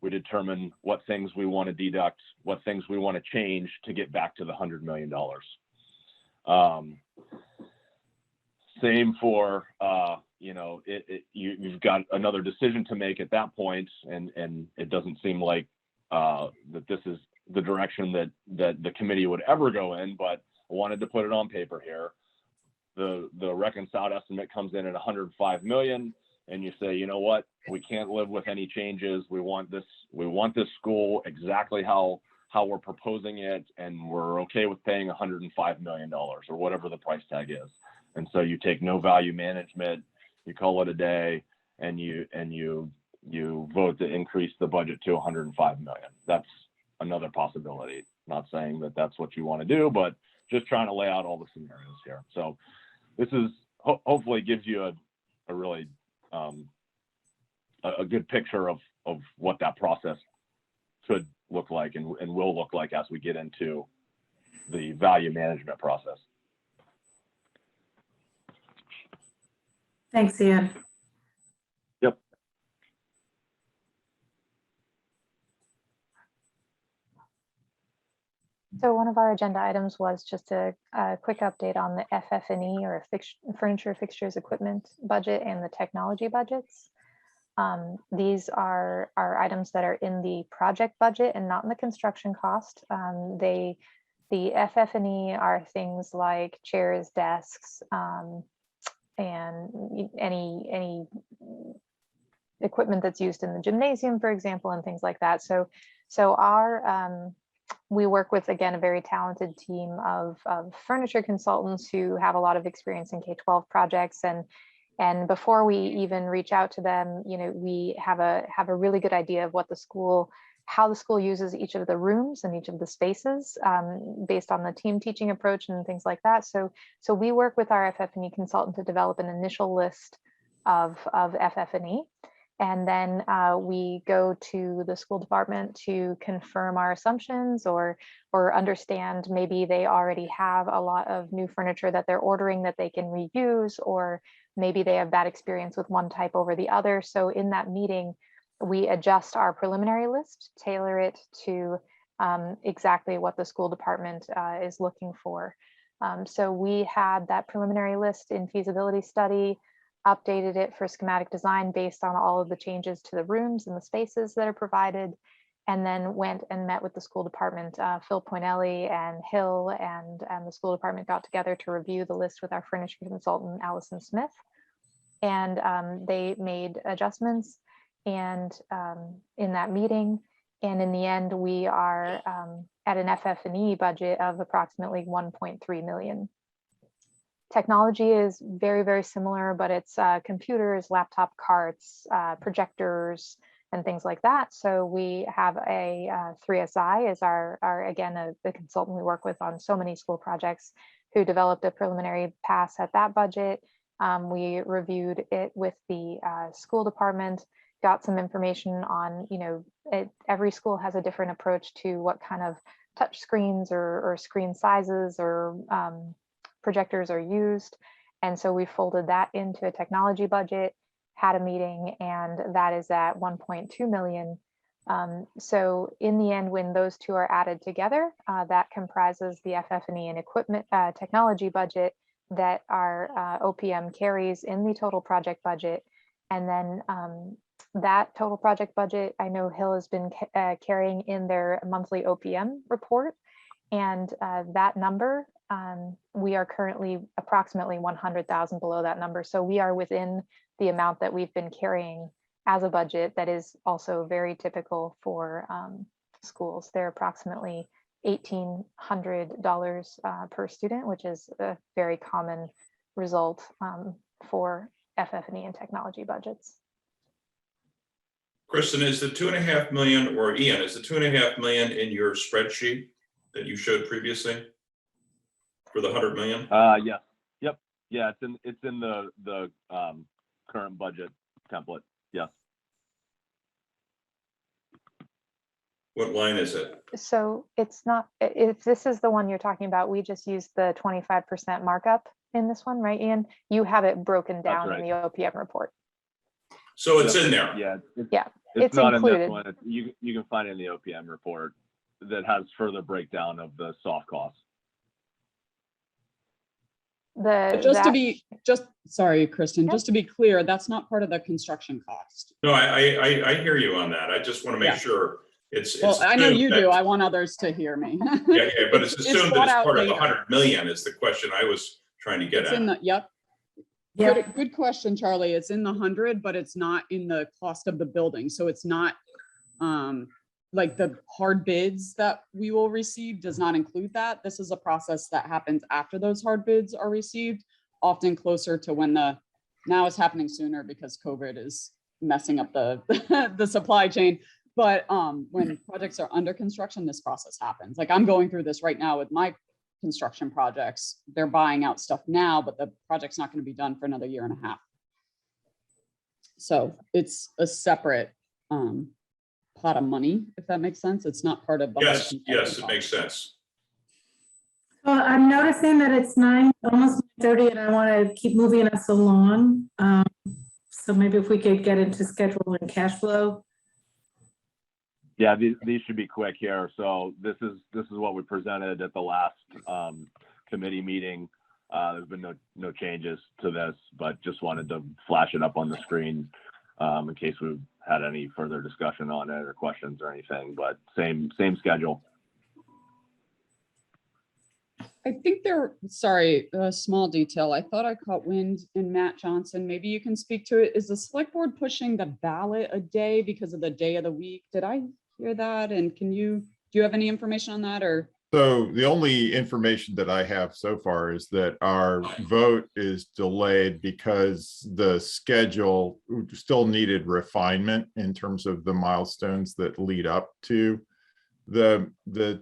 We determine what things we want to deduct, what things we want to change to get back to the $100 million. Same for, you've got another decision to make at that point, and it doesn't seem like that this is the direction that the committee would ever go in, but I wanted to put it on paper here. The reconciled estimate comes in at 105 million, and you say, you know what, we can't live with any changes. We want this school exactly how we're proposing it, and we're okay with paying $105 million or whatever the price tag is. And so you take no value management, you call it a day, and you vote to increase the budget to 105 million. That's another possibility. Not saying that that's what you want to do, but just trying to lay out all the scenarios here. So this is hopefully gives you a really a good picture of what that process could look like and will look like as we get into the value management process. Thanks, Ian. Yep. So one of our agenda items was just a quick update on the FF&E, or furniture, fixtures, equipment budget, and the technology budgets. These are items that are in the project budget and not in the construction cost. The FF&E are things like chairs, desks, and any equipment that's used in the gymnasium, for example, and things like that. So we work with, again, a very talented team of furniture consultants who have a lot of experience in K-12 projects, And before we even reach out to them, we have a really good idea of how the school uses each of the rooms and each of the spaces based on the team teaching approach and things like that. So we work with our FF&E consultant to develop an initial list of FF&E. And then we go to the school department to confirm our assumptions or understand maybe they already have a lot of new furniture that they're ordering that they can reuse, or maybe they have bad experience with one type over the other. So in that meeting, we adjust our preliminary list, tailor it to exactly what the school department is looking for. So we had that preliminary list in feasibility study, updated it for schematic design based on all of the changes to the rooms and the spaces that are provided, and then went and met with the school department. Phil Poinelli and Hill and the school department got together to review the list with our furniture consultant, Allison Smith, and they made adjustments and in that meeting. And in the end, we are at an FF&E budget of approximately 1.3 million. Technology is very, very similar, but it's computers, laptop carts, projectors, and things like that. So we have a 3SI as again, the consultant we work with on so many school projects, who developed a preliminary pass at that budget. We reviewed it with the school department, got some information on, every school has a different approach to what kind of touch screens or screen sizes or projectors are used. And so we folded that into a technology budget, had a meeting, and that is at 1.2 million. So in the end, when those two are added together, that comprises the FF&E and equipment technology budget that our OPM carries in the total project budget. And then that total project budget, I know Hill has been carrying in their monthly OPM report. And that number, we are currently approximately 100,000 below that number. So we are within the amount that we've been carrying as a budget that is also very typical for schools. They're approximately $1,800 per student, which is a very common result for FF&E and technology budgets. Kristen, is the 2.5 million, or Ian, is the 2.5 million in your spreadsheet that you showed previously for the 100 million? Yeah. Yep. Yeah, it's in the current budget template. Yes. What line is it? So it's not, if this is the one you're talking about, we just use the 25% markup in this one, right, Ian? You have it broken down in the OPM report. So it's in there. Yeah. It's not included. in this one. You can find it in the OPM report that has further breakdown of the soft costs. Sorry, Kristen, just to be clear, that's not part of the construction cost. No, I hear you on that. I just want to make sure it's. Well, I know you do. I want others to hear me. Yeah, but it's assumed that it's part of the later. 100 million is the question I was trying to get at. Yep. Good question, Charlie. It's in the 100, but it's not in the cost of the building. So it's not like the hard bids that we will receive does not include that. This is a process that happens after those hard bids are received, often closer to when now it's happening sooner because COVID is messing up the the supply chain. But when projects are under construction, this process happens. Like I'm going through this right now with my construction projects. They're buying out stuff now, but the project's not going to be done for another 1.5 years. So it's a separate pot of money, if that makes sense. It's not part of the Yes, it makes sense. Well, I'm noticing that it's almost 9:30, and I want to keep moving us along. So maybe if we could get into schedule and cash flow. Yeah, these should be quick here. So this is what we presented at the last committee meeting. There's been no changes to this, but just wanted to flash it up on the screen in case we had any further discussion on it or questions or anything. But same schedule. I think a small detail. I thought I caught wind in Matt Johnson. Maybe you can speak to it. Is the select board pushing the ballot a day because of the day of the week? Did I hear that? And do you have any information on that, or So the only information that I have so far is that our vote is delayed because the schedule still needed refinement in terms of the milestones that lead up to the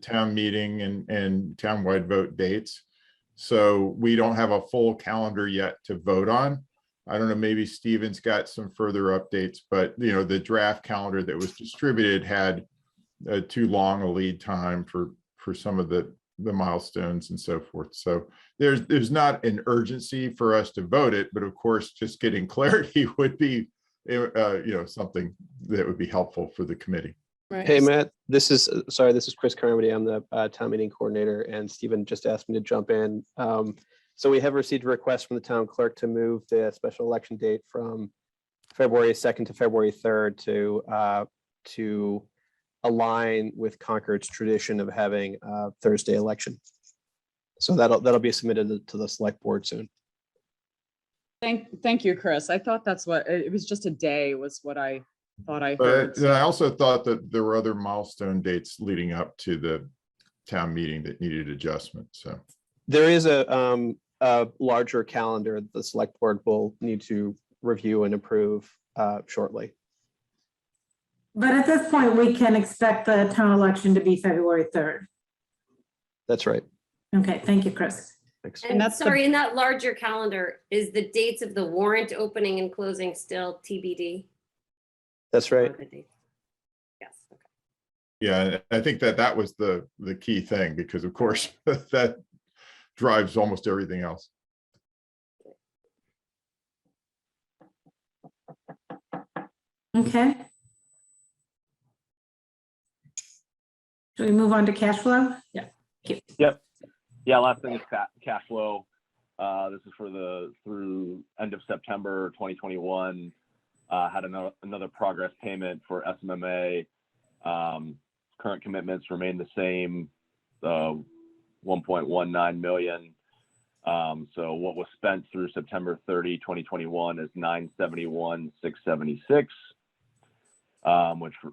town meeting and townwide vote dates. So we don't have a full calendar yet to vote on. I don't know, maybe Steven's got some further updates, but the draft calendar that was distributed had too long a lead time for some of the milestones and so forth. So there's not an urgency for us to vote it, but of course, just getting clarity would be, something that would be helpful for the committee. Right. Hey, Matt, this is Chris Carmody. I'm the town meeting coordinator, and Stephen just asked me to jump in. So we have received a request from the town clerk to move the special election date from February 2nd to February 3rd to align with Concord's tradition of having a Thursday election. So that'll be submitted to the select board soon. Thank you, Chris. I thought that's what, it was just a day was what I thought I heard. But I also thought that there were other milestone dates leading up to the town meeting that needed adjustment. So there is a larger calendar the select board will need to review and approve shortly. But at this point, we can expect the town election to be February 3rd. That's right. Okay, thank you, Chris. Thanks. And that's sorry, in that larger calendar, is the dates of the warrant opening and closing still TBD? That's right. Yes. Okay. yeah, I think that was the key thing, because of course that drives almost everything else. Okay. Should we move on to cash flow? Yeah. Yep. Yeah, last thing is cash flow. This is for through end of September 2021. Had another progress payment for SMMA. Current commitments remain the same, 1.19 million. So what was spent through September 30, 2021 is 971,676, which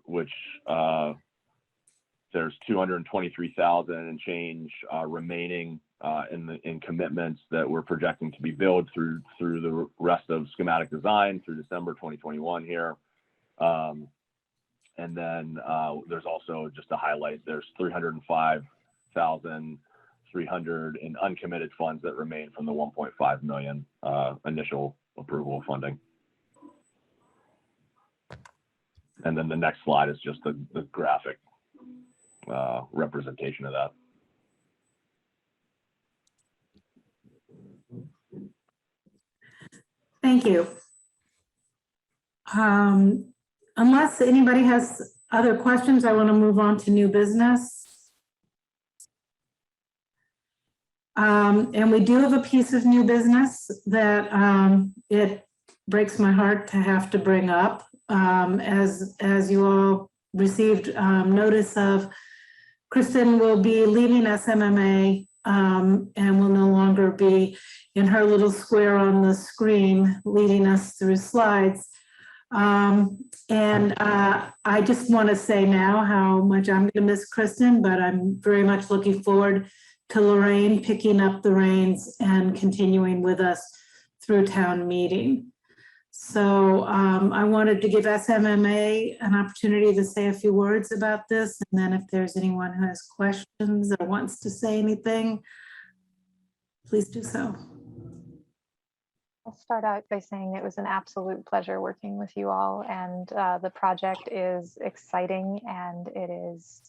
there's 223,000 and change remaining in commitments that we're projecting to be billed through the rest of Schematic Design through December 2021 here. And then there's also, just to highlight, there's 305,300 in uncommitted funds that remain from the 1.5 million initial approval of funding. And then the next slide is just the graphic representation of that. Thank you. Unless anybody has other questions, I want to move on to new business. And we do have a piece of new business that it breaks my heart to have to bring up. As you all received notice of, Kristen will be leaving SMMA and will no longer be in her little square on the screen leading us through slides. And I just want to say now how much I'm going to miss Kristen, but I'm very much looking forward to Lorraine picking up the reins and continuing with us through town meeting. So I wanted to give SMMA an opportunity to say a few words about this. And then if there's anyone who has questions or wants to say anything, please do so. I'll start out by saying it was an absolute pleasure working with you all, and the project is exciting and it is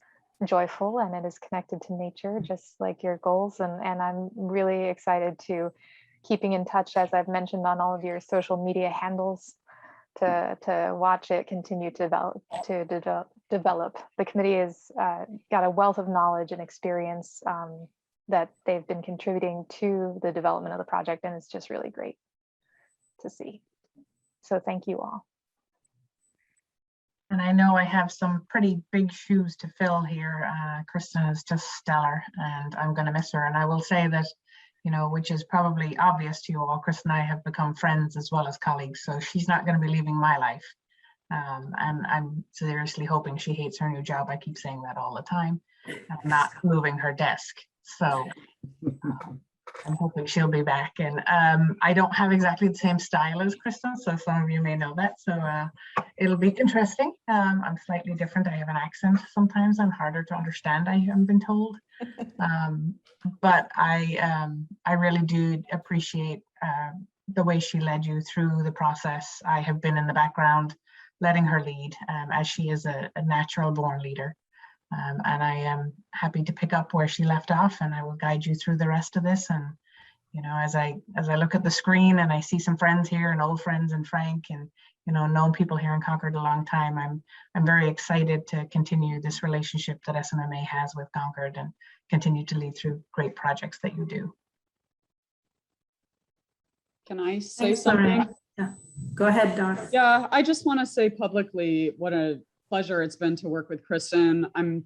joyful and it is connected to nature, just like your goals. And I'm really excited to keeping in touch, as I've mentioned on all of your social media handles, to watch it continue to develop. The committee has got a wealth of knowledge and experience that they've been contributing to the development of the project, and it's just really great to see. So thank you all. And I know I have some pretty big shoes to fill here. Kristen is just stellar and I'm going to miss her. And I will say that, you know, which is probably obvious to you all, Kristen and I have become friends as well as colleagues. So she's not going to be leaving my life. And I'm seriously hoping she hates her new job. I keep saying that all the time. not moving her desk. So I'm hoping she'll be back. And I don't have exactly the same style as Kristen, so some of you may know that. So it'll be interesting. I'm slightly different. I have an accent sometimes. I'm harder to understand, I have been told. But I really do appreciate the way she led you through the process. I have been in the background letting her lead, as she is a natural born leader. And I am happy to pick up where she left off, and I will guide you through the rest of this. And you know, as I look at the screen and I see some friends here and old friends and Frank and known people here in Concord a long time, I'm very excited to continue this relationship that SMMA has with Concord and continue to lead through great projects that you do. Can I say Thanks, something? Lorraine. Yeah. Go ahead, Dawn. Yeah, I just want to say publicly what a pleasure it's been to work with Kristen. I'm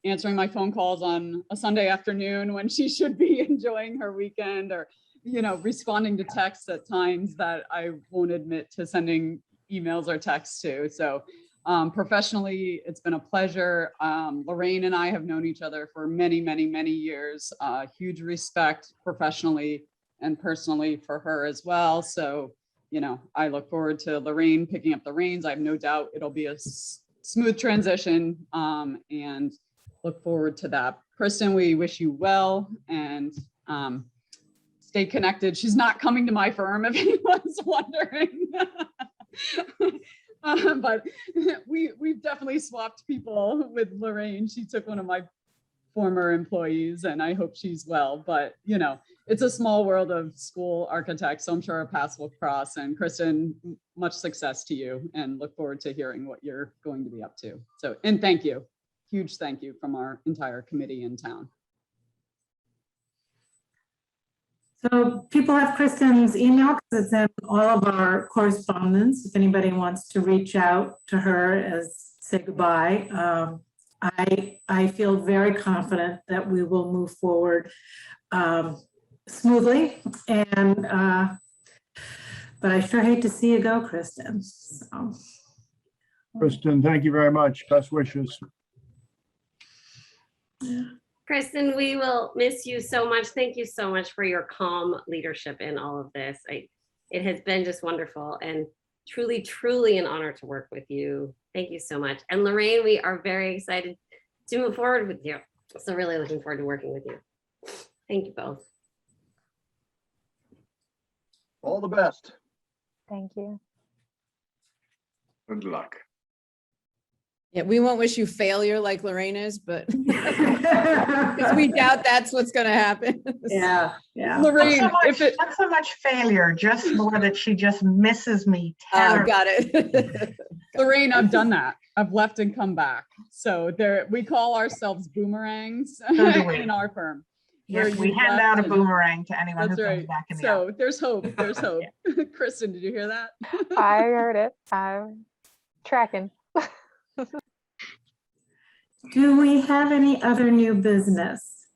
answering my phone calls on a Sunday afternoon when she should be enjoying her weekend, or responding to texts at times that I won't admit to sending emails or texts to. So professionally, it's been a pleasure. Lorraine and I have known each other for many, many, many years. Huge respect professionally and personally for her as well. So I look forward to Lorraine picking up the reins. I have no doubt it'll be a smooth transition, and look forward to that. Kristen, we wish you well, and stay connected. She's not coming to my firm if anyone's wondering. But we've definitely swapped people with Lorraine. She took one of my former employees, and I hope she's well. But it's a small world of school architects, so I'm sure our paths will cross. And Kristen, much success to you, and look forward to hearing what you're going to be up to. So, and thank you, huge thank you from our entire committee in town. So people have Kristen's email because it's in all of our correspondence. If anybody wants to reach out to her as say goodbye, I feel very confident that we will move forward smoothly, and but I sure hate to see you go, Kristen. So. Kristen, thank you very much. Best wishes. Yeah. Kristen, we will miss you so much. Thank you so much for your calm leadership in all of this. It has been just wonderful and truly, truly an honor to work with you. Thank you so much. And Lorraine, we are very excited to move forward with you. So really looking forward to working with you. Thank you both. All the best. Thank you. Good luck. Yeah, we won't wish you failure like Lorraine is, but because we doubt that's what's going to happen. Yeah. Lorraine, not so much failure, just more that she just misses me terribly. Got it. Lorraine, I've done that. I've left and come back. So we call ourselves boomerangs in our firm. Yes, we hand out a boomerang to anyone who comes back in the office. So there's hope. There's hope. Kristen, did you hear that? I heard it. I'm tracking. Do we have any other new business?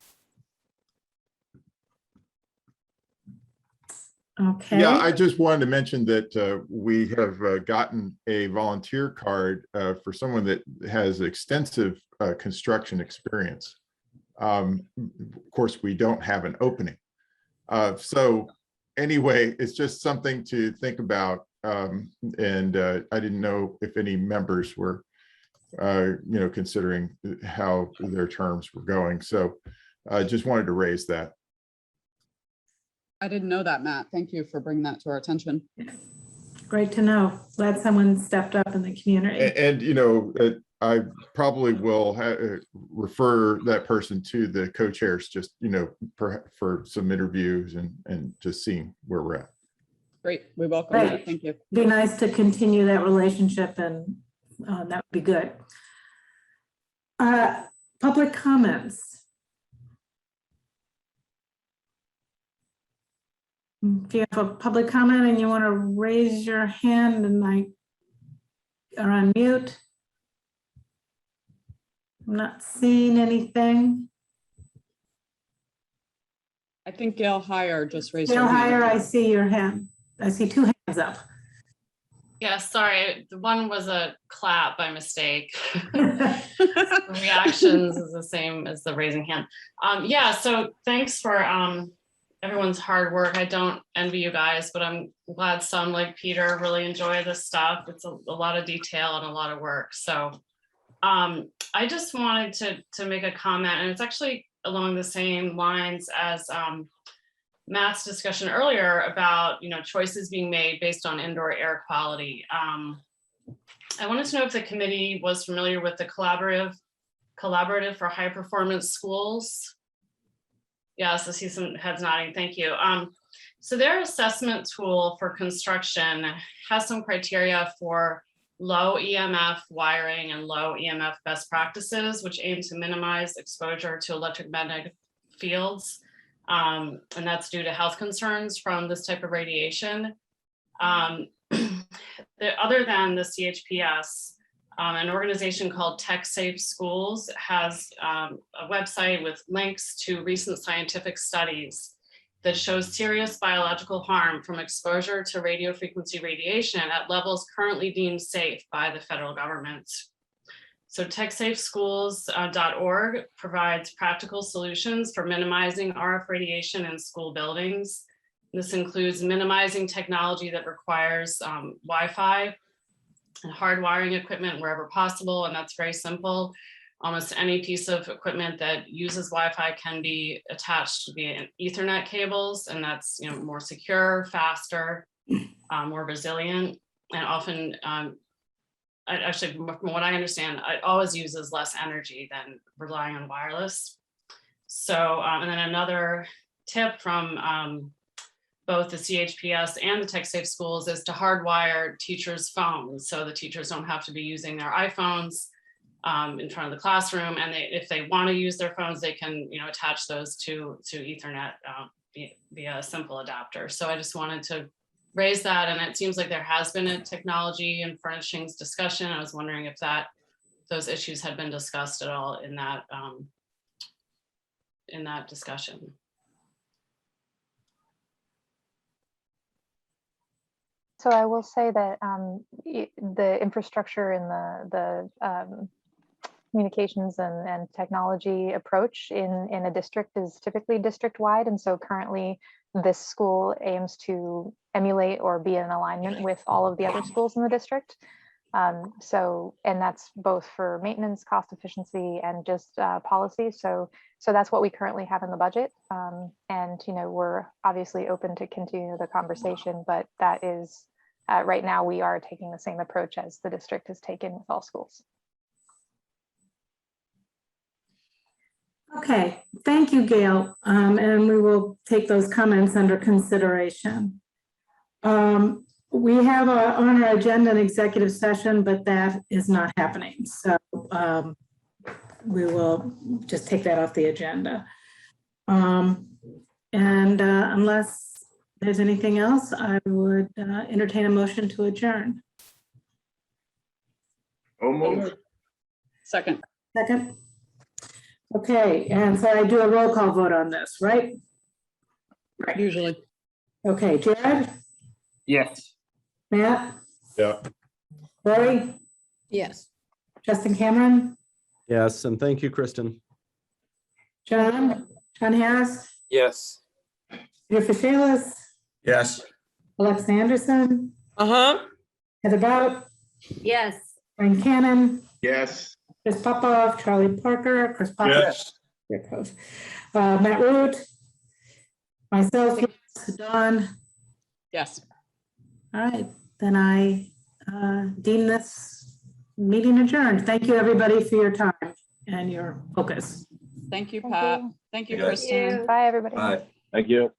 Okay. Yeah, I just wanted to mention that we have gotten a volunteer card for someone that has extensive construction experience. Of course, we don't have an opening. So anyway, it's just something to think about. And I didn't know if any members were considering how their terms were going. So I just wanted to raise that. I didn't know that, Matt. Thank you for bringing that to our attention. Great to know. Glad someone stepped up in the community. And I probably will refer that person to the co-chairs, just, for some interviews and just seeing where we're at. Great. We welcome Great. that. Thank you. Be nice to continue that relationship, and that would be good. Public comments. If you have a public comment and you want to raise your hand and are on mute. I'm not seeing anything. I think Gail Heyer just raised her Gail hand. Heyer, I see your hand. I see two hands up. Yeah, sorry, the one was a clap by mistake. The reactions is the same as the raising hand. Yeah, so thanks for everyone's hard work. I don't envy you guys, but I'm glad some like Peter really enjoy this stuff. It's a lot of detail and a lot of work. So I just wanted to make a comment, and it's actually along the same lines as Matt's discussion earlier about, you know, choices being made based on indoor air quality. I wanted to know if the committee was familiar with the collaborative for high performance schools. Yes, I see some heads nodding, thank you. So their assessment tool for construction has some criteria for low EMF wiring and low EMF best practices, which aim to minimize exposure to electromagnetic fields. And that's due to health concerns from this type of radiation. Other than the CHPS, an organization called Tech Safe Schools has a website with links to recent scientific studies that shows serious biological harm from exposure to radio frequency radiation at levels currently deemed safe by the federal government. So techsafeschools.org provides practical solutions for minimizing RF radiation in school buildings. This includes minimizing technology that requires Wi-Fi and hardwiring equipment wherever possible, and that's very simple. Almost any piece of equipment that uses Wi-Fi can be attached via Ethernet cables, and that's, you know, more secure, faster, more resilient, and often, actually, from what I understand, it always uses less energy than relying on wireless. So, and then another tip from both the CHPS and the Tech Safe Schools is to hardwire teachers' phones, so the teachers don't have to be using their iPhones in front of the classroom, and if they want to use their phones, they can, you know, attach those to Ethernet via a simple adapter. So I just wanted to raise that, and it seems like there has been a technology and furnishings discussion. I was wondering if those issues had been discussed at all in that discussion. So I will say that the infrastructure and the communications and technology approach in a district is typically district-wide. And so currently this school aims to emulate or be in alignment with all of the other schools in the district. And that's both for maintenance, cost efficiency, and just policy. So that's what we currently have in the budget. And, you know, we're obviously open to continue the conversation, but that is, right now we are taking the same approach as the district has taken with all schools. Okay, thank you, Gail. And we will take those comments under consideration. We have on our agenda an executive session, but that is not happening. So we will just take that off the agenda. Unless there's anything else, I would entertain a motion to adjourn. Second. Second. Okay, and so I do a roll call vote on this, right? Right. Usually. Okay, Jared? Yes. Matt? Yeah. Lori? Yes. Justin Cameron? Yes, and thank you, Kristen. John Harris? Yes. Peter Fishalis? Yes. Alexa Anderson? Heather Bout? Yes. Brian Cannon? Yes. Chris Popov, Charlie Parker, Chris Popov. Yes. Matt Root? Myself, yes. Dawn? Yes. All right, then I deem this meeting adjourned. Thank you, everybody, for your time and your focus. Thank you, Pat. Thank you, Thank Kristen. Bye, everybody. Bye. Thank you.